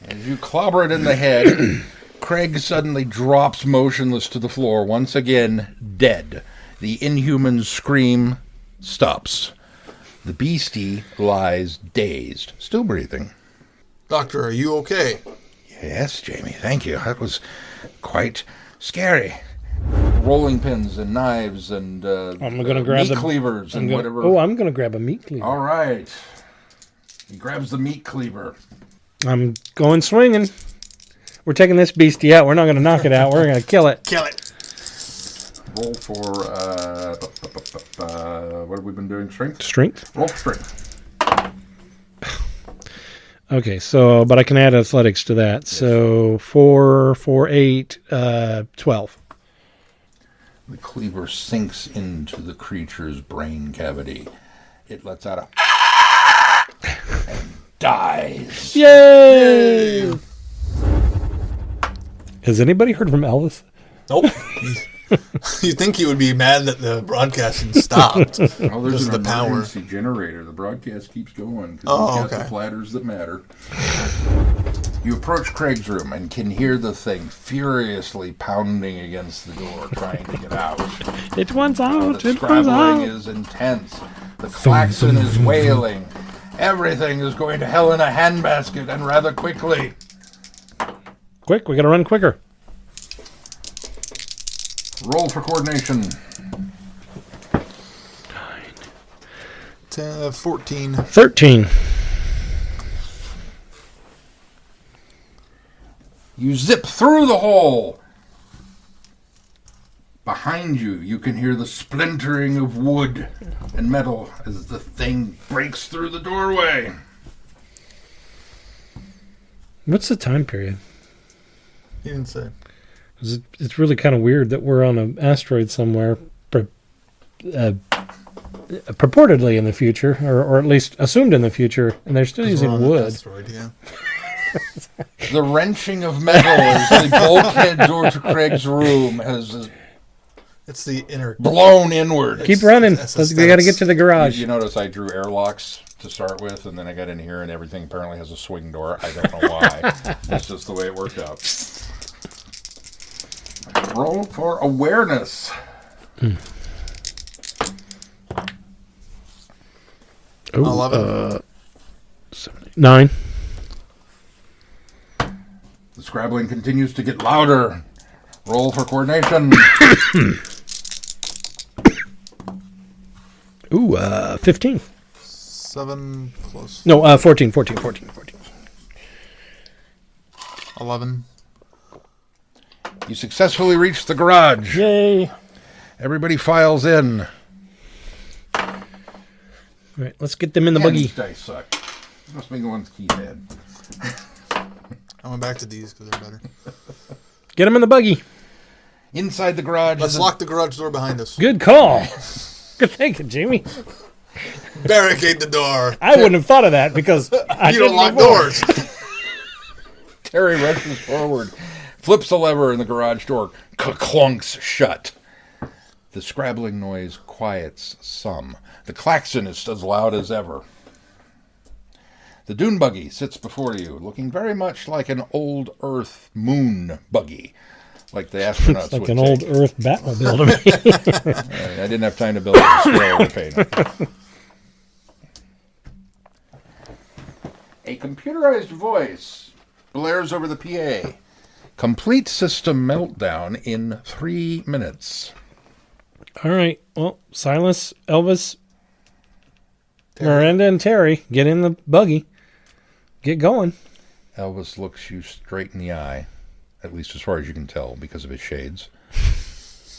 As you clobber it in the head, Craig suddenly drops motionless to the floor, once again dead. The inhuman scream stops. The beastie lies dazed, still breathing. Doctor, are you okay? Yes, Jamie, thank you. That was quite scary. Rolling pins and knives and I'm gonna grab meat cleavers and whatever. Oh, I'm going to grab a meat cleaver. All right. He grabs the meat cleaver. I'm going swinging. We're taking this beastie out. We're not going to knock it out. We're going to kill it. Kill it. Roll for, what have we been doing? Strength? Strength? Roll for strength. Okay, so, but I can add athletics to that. Yes. So 4, 8, 12. The cleaver sinks into the creature's brain cavity. It lets out a and dies. Yay! Has anybody heard from Elvis? Nope. You'd think he would be mad that the broadcasting stopped. Well, there's an emergency generator. The broadcast keeps going because he's got the platters that matter. You approach Craig's room and can hear the thing furiously pounding against the door, trying to get out. It wants out. The It wants out. scrabbling is intense. The klaxon is wailing. Everything is going to hell in a handbasket, and rather quickly. Quick, we got to run quicker. Roll for coordination. 14. 13. You zip through the hole. Behind you, you can hear the splintering of wood and metal as the thing breaks through the doorway. What's the time period? He didn't say. It's really kind of weird that we're on an asteroid somewhere, purportedly in the future, or at least assumed in the future, and they're still using wood. Asteroid, yeah. The wrenching of metal as the bulkhead door to Craig's room has it's the inner blown inward. Keep running. We got to get to the garage. You notice I drew airlocks to start with, and then I got in here, and everything apparently has a swing door. I don't know why. That's just the way it worked out. Roll for awareness. 11. 9. The scrabbling continues to get louder. Roll for coordination. Ooh, 15. 7 plus... No, 14. 11. You successfully reach the garage. Yay. Everybody files in. All right, let's get them in the buggy. These dice suck. Must be the ones Keith had. I went back to these because they're better. Get them in the buggy. Inside the garage. Let's lock the garage door behind us. Good call. Good thinking, Jamie. Barricade the door. I wouldn't have thought of that because I you don't lock before. doors. Terry rushes forward, flips the lever, and the garage door clunks shut. The scrabbling noise quiets some. The klaxon is as loud as ever. The dune buggy sits before you, looking very much like an old Earth moon buggy, like the astronauts It's like would an take. old Earth Batmobile to me. I didn't have time to build it to scale or paint it. A computerized voice blares over the PA. Complete system meltdown in 3 minutes. All right. Well, Silas, Elvis, Miranda, and Terry, get in the buggy. Get going. Elvis looks you straight in the eye, at least as far as you can tell because of his shades,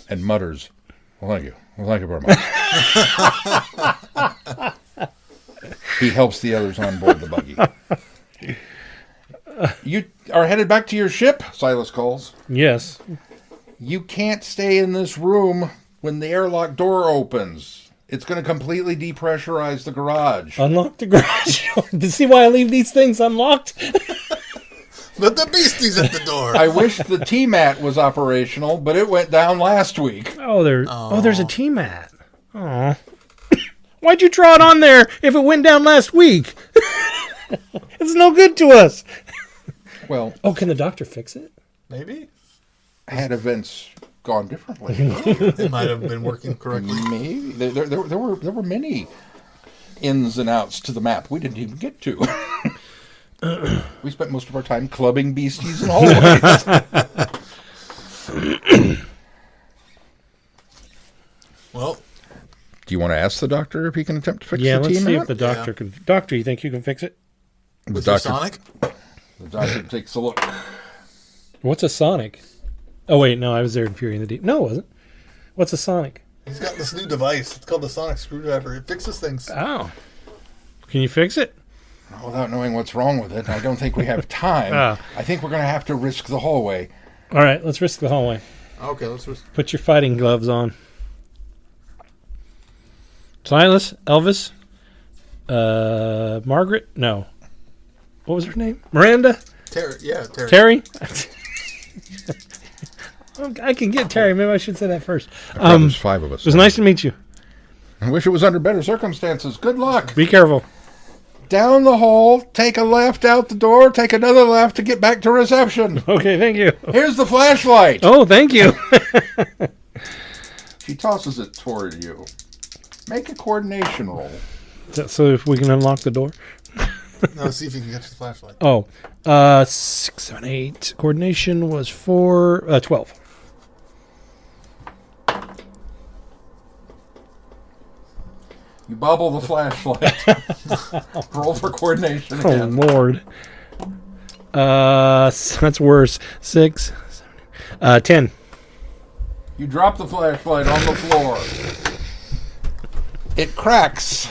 and mutters, "Well, thank you. Well, thank you very much." He helps the others on board the buggy. You are headed back to your ship, Silas calls. Yes. You can't stay in this room when the airlock door opens. It's going to completely depressurize the garage. Unlock the garage. To see why I leave these things unlocked? But the beastie's at the door. I wish the T-mat was operational, but it went down last week. There's a T-mat. Oh. Why'd you draw it on there if it went down last week? It's no good to us. Well, can the doctor fix it? Maybe. Had events gone differently. It might have been working correctly. Maybe. There were many ins and outs to the map we didn't even get to. We spent most of our time clubbing beasties in hallways. Well, do you want to ask the doctor if he can attempt to fix the let's T-mat? see if the doctor can. Doctor, you think you can fix it? with your Sonic? The doctor takes a look. What's a Sonic? Oh, wait, no, I was there in Fury in the Deep. No, it wasn't. What's a Sonic? He's got this new device. It's called the Sonic Screwdriver. It fixes things. Oh. Can you fix it? Without knowing what's wrong with it, I don't think we have time. I think we're going to have to risk the hallway. All right, let's risk the hallway. Okay, let's risk. Put your fighting gloves on. Silas, Elvis, Margaret? No. What was her name? Miranda? Terry. Terry? I can get Terry. Maybe I should say that first. There's 5 of us. It was nice to meet you. I wish it was under better circumstances. Good luck. Be careful. Down the hall, take a left out the door, take another left to get back to reception. Okay, thank you. Here's the flashlight. Oh, thank you. She tosses it toward you. Make a coordination roll. So if we can unlock the door? No, see if you can get to the flashlight. 6, 7, 8. Coordination was 12. You bobble the flashlight. Roll for coordination again. Oh, Lord. That's worse. 6, 7, 10. You drop the flashlight on the floor. It cracks.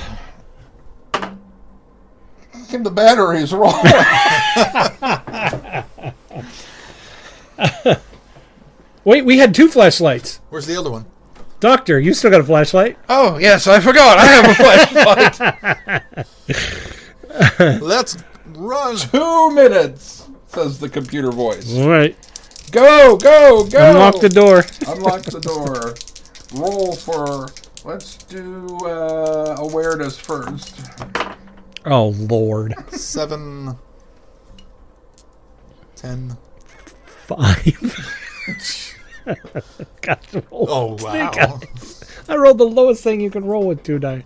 And the batteries roll. Wait, we had 2 flashlights. Where's the other one? Doctor, you still got a flashlight? Oh, yes, I forgot. I have a flashlight. Let's run. 2 minutes, says the computer voice. All right. Go. Unlock the door. Unlock the door. Roll for, let's do awareness first. Oh, Lord. 7, 10, 5. Got to roll. Oh, wow. I rolled the lowest thing you can roll with 2 die.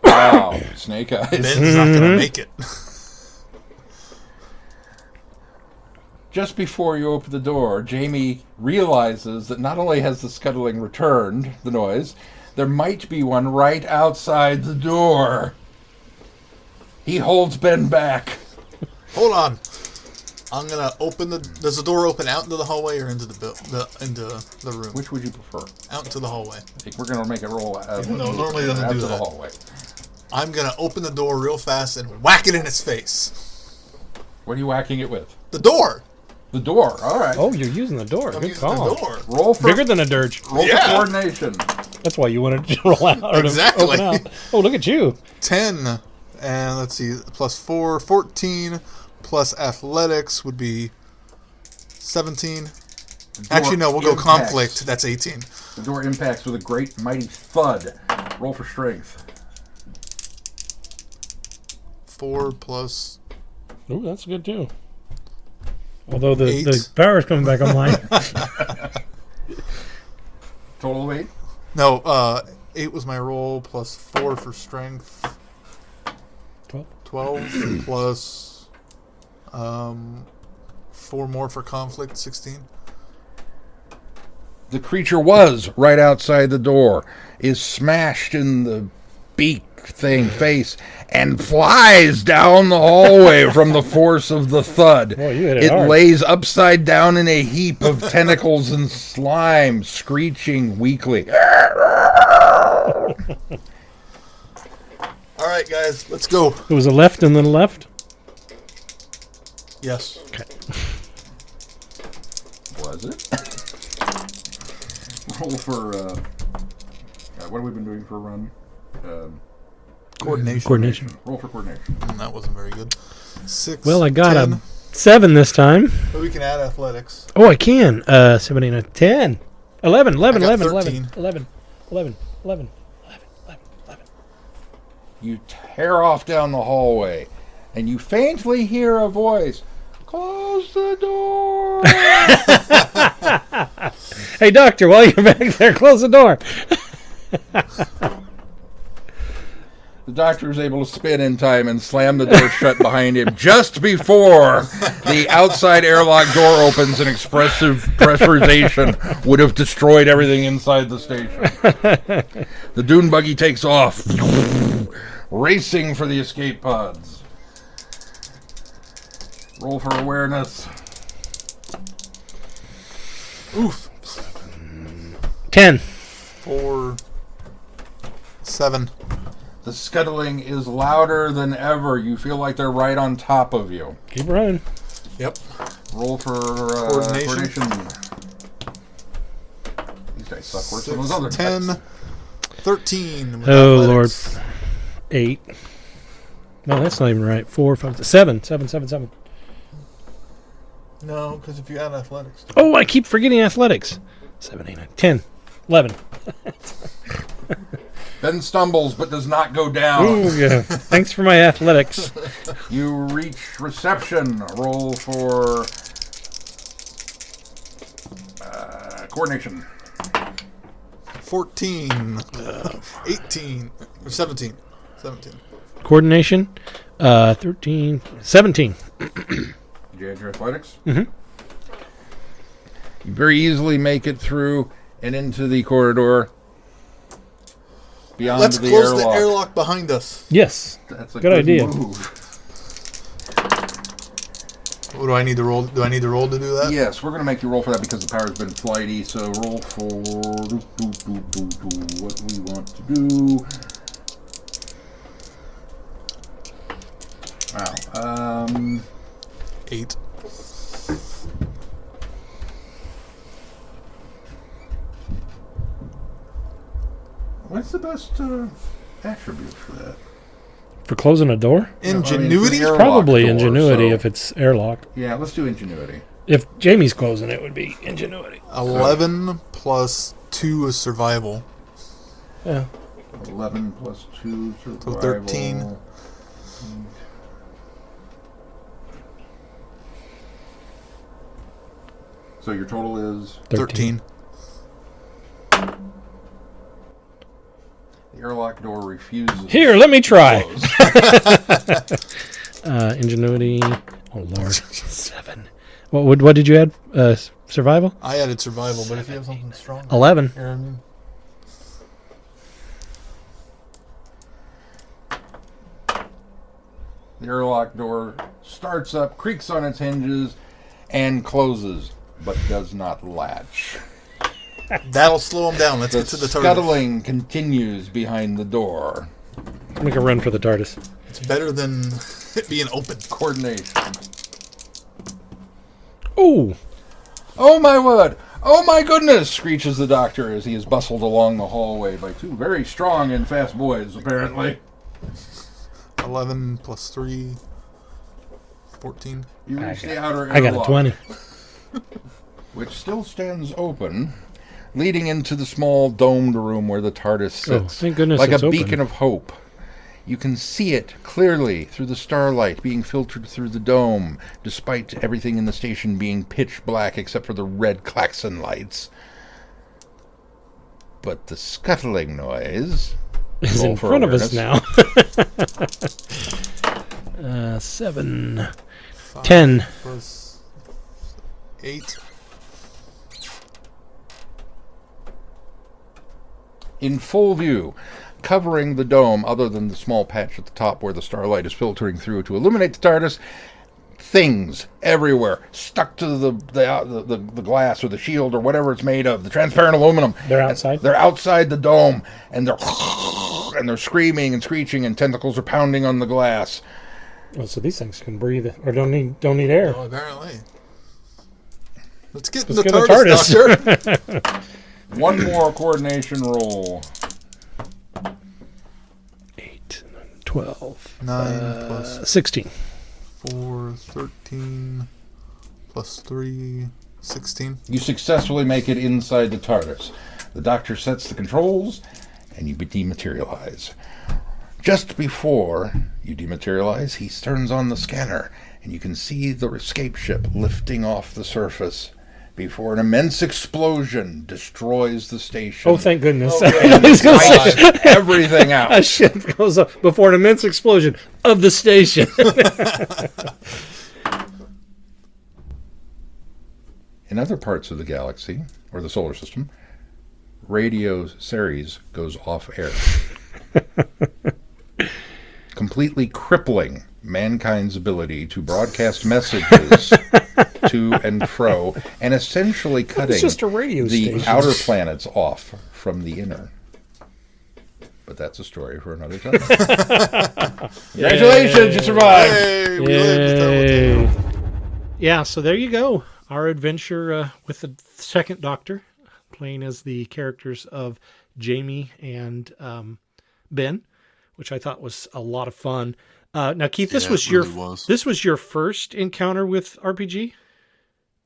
Wow, snake eyes. Ben's not going to make it. Just before you open the door, Jamie realizes that not only has the scuttling returned, the noise, there might be one right outside the door. He holds Ben back. Hold on. I'm gonna open the. Does the door open out into the hallway or into the room? Which would you prefer? Out into the hallway. I think we're gonna make it roll. No, normally it doesn't do the that. Hallway. I'm gonna open the door real fast and whack it in its face. What are you whacking it with? The door. The door. All right. Oh, you're using the door. I'm Good using call. the door. Roll for Bigger than a dirge. Roll for coordination. That's why you wanted to roll out. Or Exactly. To open out. Oh, look at you. 10, and let's see, plus 4, 14, plus athletics would be 17. Actually, no, we'll go conflict. That's 18. The door impacts with a great mighty thud. Roll for strength. 4 plus. Ooh, that's good too. Although the power's coming back online. Total weight? No, 8 was my roll, plus 4 for strength. 12. 12 plus 4 more for conflict, 16. The creature was right outside the door, is smashed in the beak thing face, and flies down the hallway from the force of the thud. Boy, you hit it It hard. lays upside down in a heap of tentacles and slime, screeching weakly. All right, guys, let's go. It was a left and then a left? Yes. Okay. Was it? Roll for, what have we been doing for a run? Coordination. Roll for coordination. That wasn't very good. 6. Well, I got 10. a 7 this time. But we can add athletics. Oh, I can. 7, 8, 10. 11, 11, I got 11, 11, 13. 11, 11, 11. You tear off down the hallway, and you faintly hear a voice. Close the door! Hey, doctor, while you're back there, close the door. The doctor is able to spin in time and slam the door shut behind him just before the outside airlock door opens and expressive pressurization would have destroyed everything inside the station. The dune buggy takes off, racing for the escape pods. Roll for awareness. Oof. 10. 4. 7. The scuttling is louder than ever. You feel like they're right on top of you. Keep running. Yep. Roll for Coordination. These guys suck worse than those other 10. guys. 13. with Oh, athletics. Lord. 8. No, that's not even right. 4, 5, 7. 7, 7, 7. No, because if you add athletics. Oh, I keep forgetting athletics. 7, 8, 9, 10. 11. Ben stumbles but does not go down. Ooh, yeah. Thanks for my athletics. You reach reception. Roll for coordination. 14. 18. Or 17. 17. Coordination. 13. 17. Did you add your athletics? Mm-hmm. You very easily make it through and into the corridor. Beyond Let's the close airlock. the airlock behind us. Yes. That's a good idea. move. What do I need to roll? Do I need to roll to do that? Yes, we're going to make you roll for that because the power's been flighty. So roll for what we want to do. Wow. 8. What's the best attribute for that? For closing a door? Ingenuity? Airlock Probably door, ingenuity so- if it's airlock. Yeah, let's do ingenuity. If Jamie's closing it, would be ingenuity. 11 plus 2 is survival. Yeah. 11 plus 2 survival. So 13. So your total is 13. The airlock door refuses. Here, let me try. Ingenuity. Oh Lord, 7. What did you add? Survival. I added survival, but if you have something strong. 11. Aaron. The airlock door starts up, creaks on its hinges, and closes, but does not latch. That'll slow him down. Let's get to the target. Scuttling continues behind the door. Make a run for the TARDIS. It's better than it being open. Coordination. Ooh. Oh my word! Oh my goodness! Screeches the doctor as he is bustled along the hallway by 2 very strong and fast boys, apparently. 11 plus 3. 14. You reach the outer I got a airlock, 20. which still stands open, leading into the small domed room where the TARDIS sits. Oh, thank goodness like it's a open. beacon of hope. You can see it clearly through the starlight being filtered through the dome, despite everything in the station being pitch black except for the red klaxon lights. But the scuttling noise is roll in for front of us awareness. now. 7. 10. Plus 8. In full view, covering the dome, other than the small patch at the top where the starlight is filtering through to illuminate the TARDIS, things everywhere, stuck to the glass or the shield or whatever it's made of, the transparent aluminum. They're outside? They're outside the dome, and they're screaming and screeching, and tentacles are pounding on the glass. Oh, so these things can breathe or don't need air. Oh, apparently. Let's get in the TARDIS, Doctor. One more coordination roll. 8, 12. 9 plus 16. 4, 13, plus 3, 16. You successfully make it inside the TARDIS. The Doctor sets the controls, and you dematerialize. Just before you dematerialize, he turns on the scanner, and you can see the escape ship lifting off the surface before an immense explosion destroys the station. Oh, thank goodness. And wipes everything out. A ship goes up before an immense explosion of the station. In other parts of the galaxy, or the solar system, Radio Ceres goes off air, completely crippling mankind's ability to broadcast messages to and fro, and essentially cutting just a radio the station. outer planets off from the inner. But that's a story for another time. Congratulations, you survived! Hey, we Yay. Yeah, so there you go. Our adventure with the second Doctor, playing as the characters of Jamie and Ben, which I thought was a lot of fun. Now, Keith, this was your first encounter with RPG?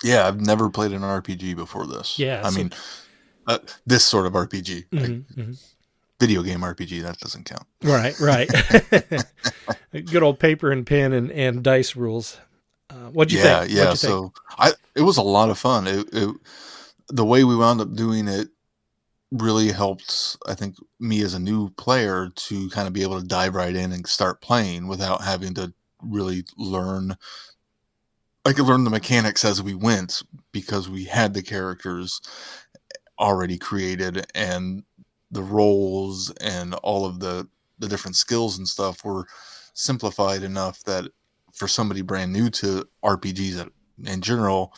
Yeah, I've never played an RPG before this. Yeah, I mean, this sort of RPG. Video game RPG, that doesn't count. Right. Good old paper and pen and dice rules. What'd you think? Yeah. So it was a lot of fun. The way we wound up doing it really helped, I think, me as a new player to kind of be able to dive right in and start playing without having to really learn. I could learn the mechanics as we went because we had the characters already created, and the roles and all of the different skills and stuff were simplified enough that for somebody brand new to RPGs in general,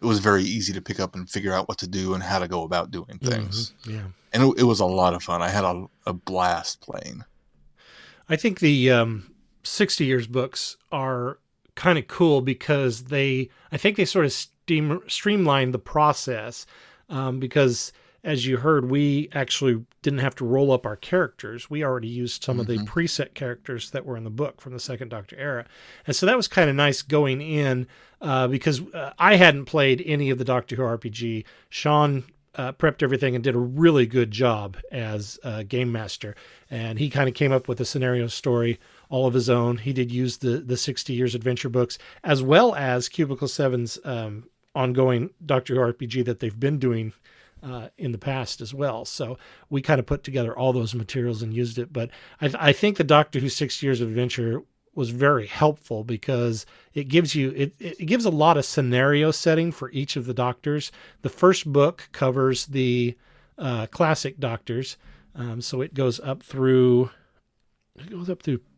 it was very easy to pick up and figure out what to do and how to go about doing things. Mm-hmm. Yeah. And it was a lot of fun. I had a blast playing. I think the 60 Years books are kind of cool because I think they sort of streamlined the process because, as you heard, we actually didn't have to roll up our characters. We already used some of the preset characters that were in the book from the Second Doctor era. And so that was kind of nice going in because I hadn't played any of the Doctor Who RPG. Shaun prepped everything and did a really good job as a game master. And he kind of came up with a scenario story all of his own. He did use the 60 Years adventure books as well as Cubicle 7's ongoing Doctor Who RPG that they've been doing in the past as well. So we kind of put together all those materials and used it. But I think the Doctor Who 6 Years of Adventure was very helpful because it gives you, it gives a lot of scenario setting for each of the Doctors. The first book covers the classic Doctors. So it goes up through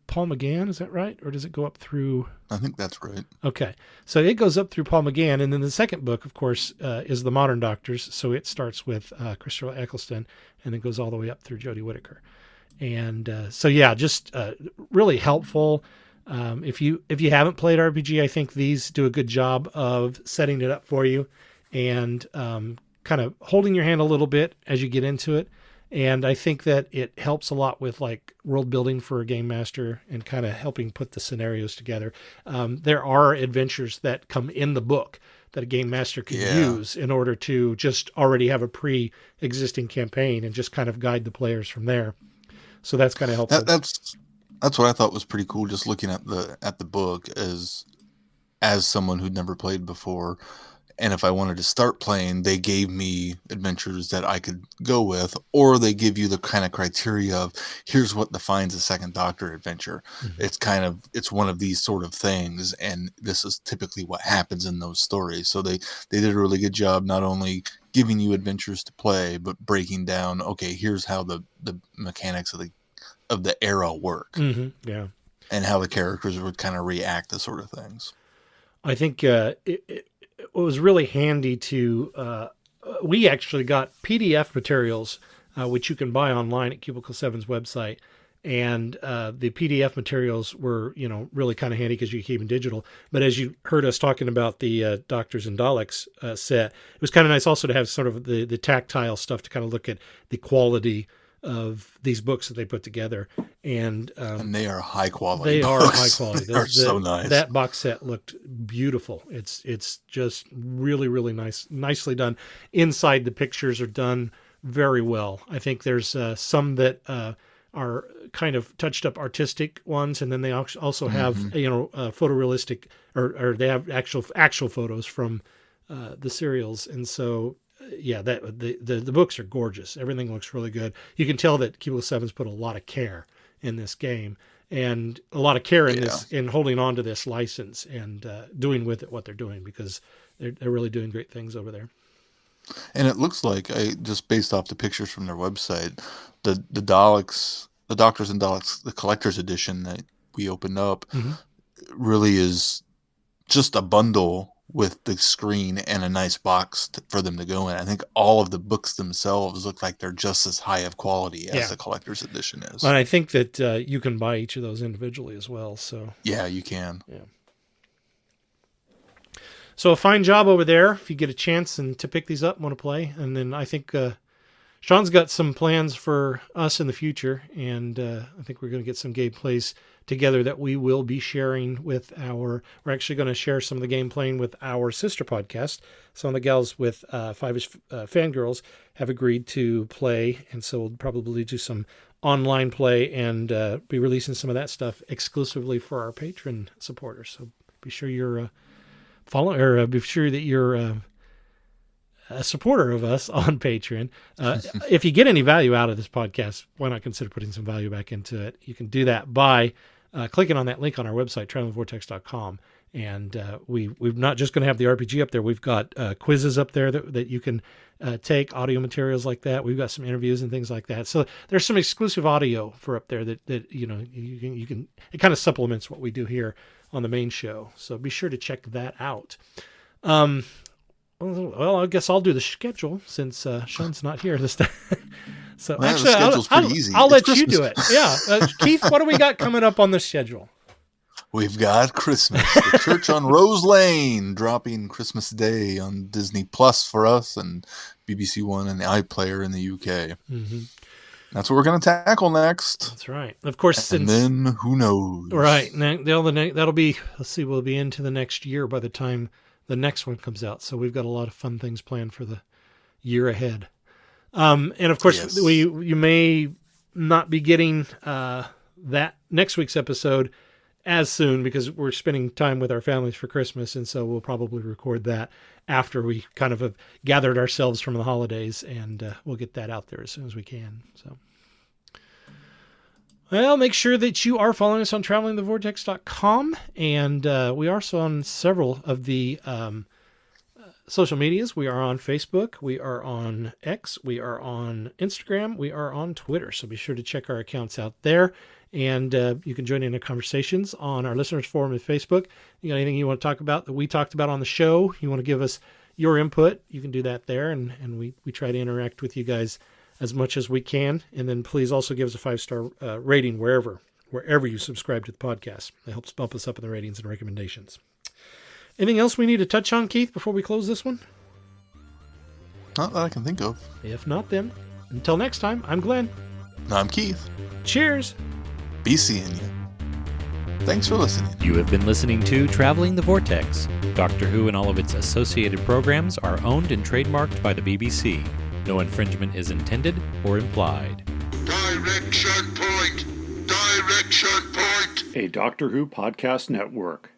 Paul McGann, is that right? Or does it go up through... I think that's right. Okay. So it goes up through Paul McGann, and then the second book, of course, is the modern Doctors. So it starts with Christopher Eccleston, and then goes all the way up through Jodie Whittaker. And so, yeah, just really helpful. If you haven't played RPG, I think these do a good job of setting it up for you and kind of holding your hand a little bit as you get into it. And I think that it helps a lot with like world building for a game master and kind of helping put the scenarios together. There are adventures that come in the book that a game master can use in order to just already have a pre-existing campaign and just kind of guide the players from there. So that's kind of helpful. That's what I thought was pretty cool. Just looking at the book as someone who'd never played before, And if I wanted to start playing, they gave me adventures that I could go with, or they give you the kind of criteria of here's what defines a second Doctor adventure. Mm-hmm. It's one of these sort of things, and this is typically what happens in those stories. So they did a really good job not only giving you adventures to play, but breaking down, okay, here's how the mechanics of the era work. Mm-hmm. Yeah. And how the characters would kind of react to sort of things. I think it was really handy to, we actually got PDF materials, which you can buy online at Cubicle 7's website. And the PDF materials were, really kind of handy because you keep them digital. But as you heard us talking about the Doctors and Daleks set, it was kind of nice also to have sort of the tactile stuff to kind of look at the quality of these books that they put together. And they are high quality. They books. are high quality. They're so nice. That box set looked beautiful. It's just really, really nicely done. Inside, the pictures are done very well. I think there's some that are kind of touched up artistic ones, and then they also have photorealistic or they have actual photos from the serials. And so the books are gorgeous. Everything looks really good. You can tell that Cubicle 7's put a lot of care in this game, and a lot of care in holding on to this license and doing with it what they're doing, because they're really doing great things over there. And it looks like, just based off the pictures from their website, the Daleks, the Doctors and Daleks, the collector's edition that we opened up, really is just a bundle with the screen and a nice box for them to go in. I think all of the books themselves look like they're just as high of quality as the collector's edition is. And I think that you can buy each of those individually as well. So yeah, you can. Yeah. So a fine job over there if you get a chance and to pick these up and want to play. And then I think Shaun's got some plans for us in the future, and I think we're going to get some gameplays together that we will be sharing with we're actually going to share some of the game playing with our sister podcast. Some of the gals with Five-ish Fangirls have agreed to play, and so we'll probably do some online play and be releasing some of that stuff exclusively for our patron supporters. So be sure you're be sure that you're a supporter of us on Patreon. If you get any value out of this podcast, why not consider putting some value back into it? You can do that by clicking on that link on our website, travelingvortex.com. And we're not just going to have the RPG up there. We've got quizzes up there that you can take, audio materials like that. We've got some interviews and things like that. So there's some exclusive audio for up there that you can. It kind of supplements what we do here on the main show. So be sure to check that out. Well, I guess I'll do the schedule since Shaun's not here this time. So actually, I'll let you do it. Yeah, Keith, what do we got coming up on the schedule? We've got Christmas, the Church on Rose Lane, dropping Christmas Day on Disney Plus for us, and BBC One and the iPlayer in the UK. Mm-hmm. That's what we're going to tackle next. That's right. Of course, and then who knows? Right. That'll be. Let's see. We'll be into the next year by the time the next one comes out. So we've got a lot of fun things planned for the year ahead. And of course, you may not be getting that next week's episode as soon because we're spending time with our families for Christmas. And so we'll probably record that after we kind of have gathered ourselves from the holidays, and we'll get that out there as soon as we can. So, well, make sure that you are following us on travelingthevortex.com. And we are also on several of the social medias. We are on Facebook. We are on X. We are on Instagram. We are on Twitter. So be sure to check our accounts out there. And you can join in the conversations on our listeners forum at Facebook. You got anything you want to talk about that we talked about on the show? You want to give us your input? You can do that there. And we try to interact with you guys as much as we can. And then please also give us a 5-star rating wherever you subscribe to the podcast. It helps bump us up in the ratings and recommendations. Anything else we need to touch on, Keith, before we close this one? Not that I can think of. If not, then until next time, I'm Glenn. I'm Keith. Cheers. Be seeing you. Thanks for listening. You have been listening to Traveling the Vortex. Doctor Who and all of its associated programs are owned and trademarked by the BBC. No infringement is intended or implied. Direction point! Direction point! A Doctor Who podcast network.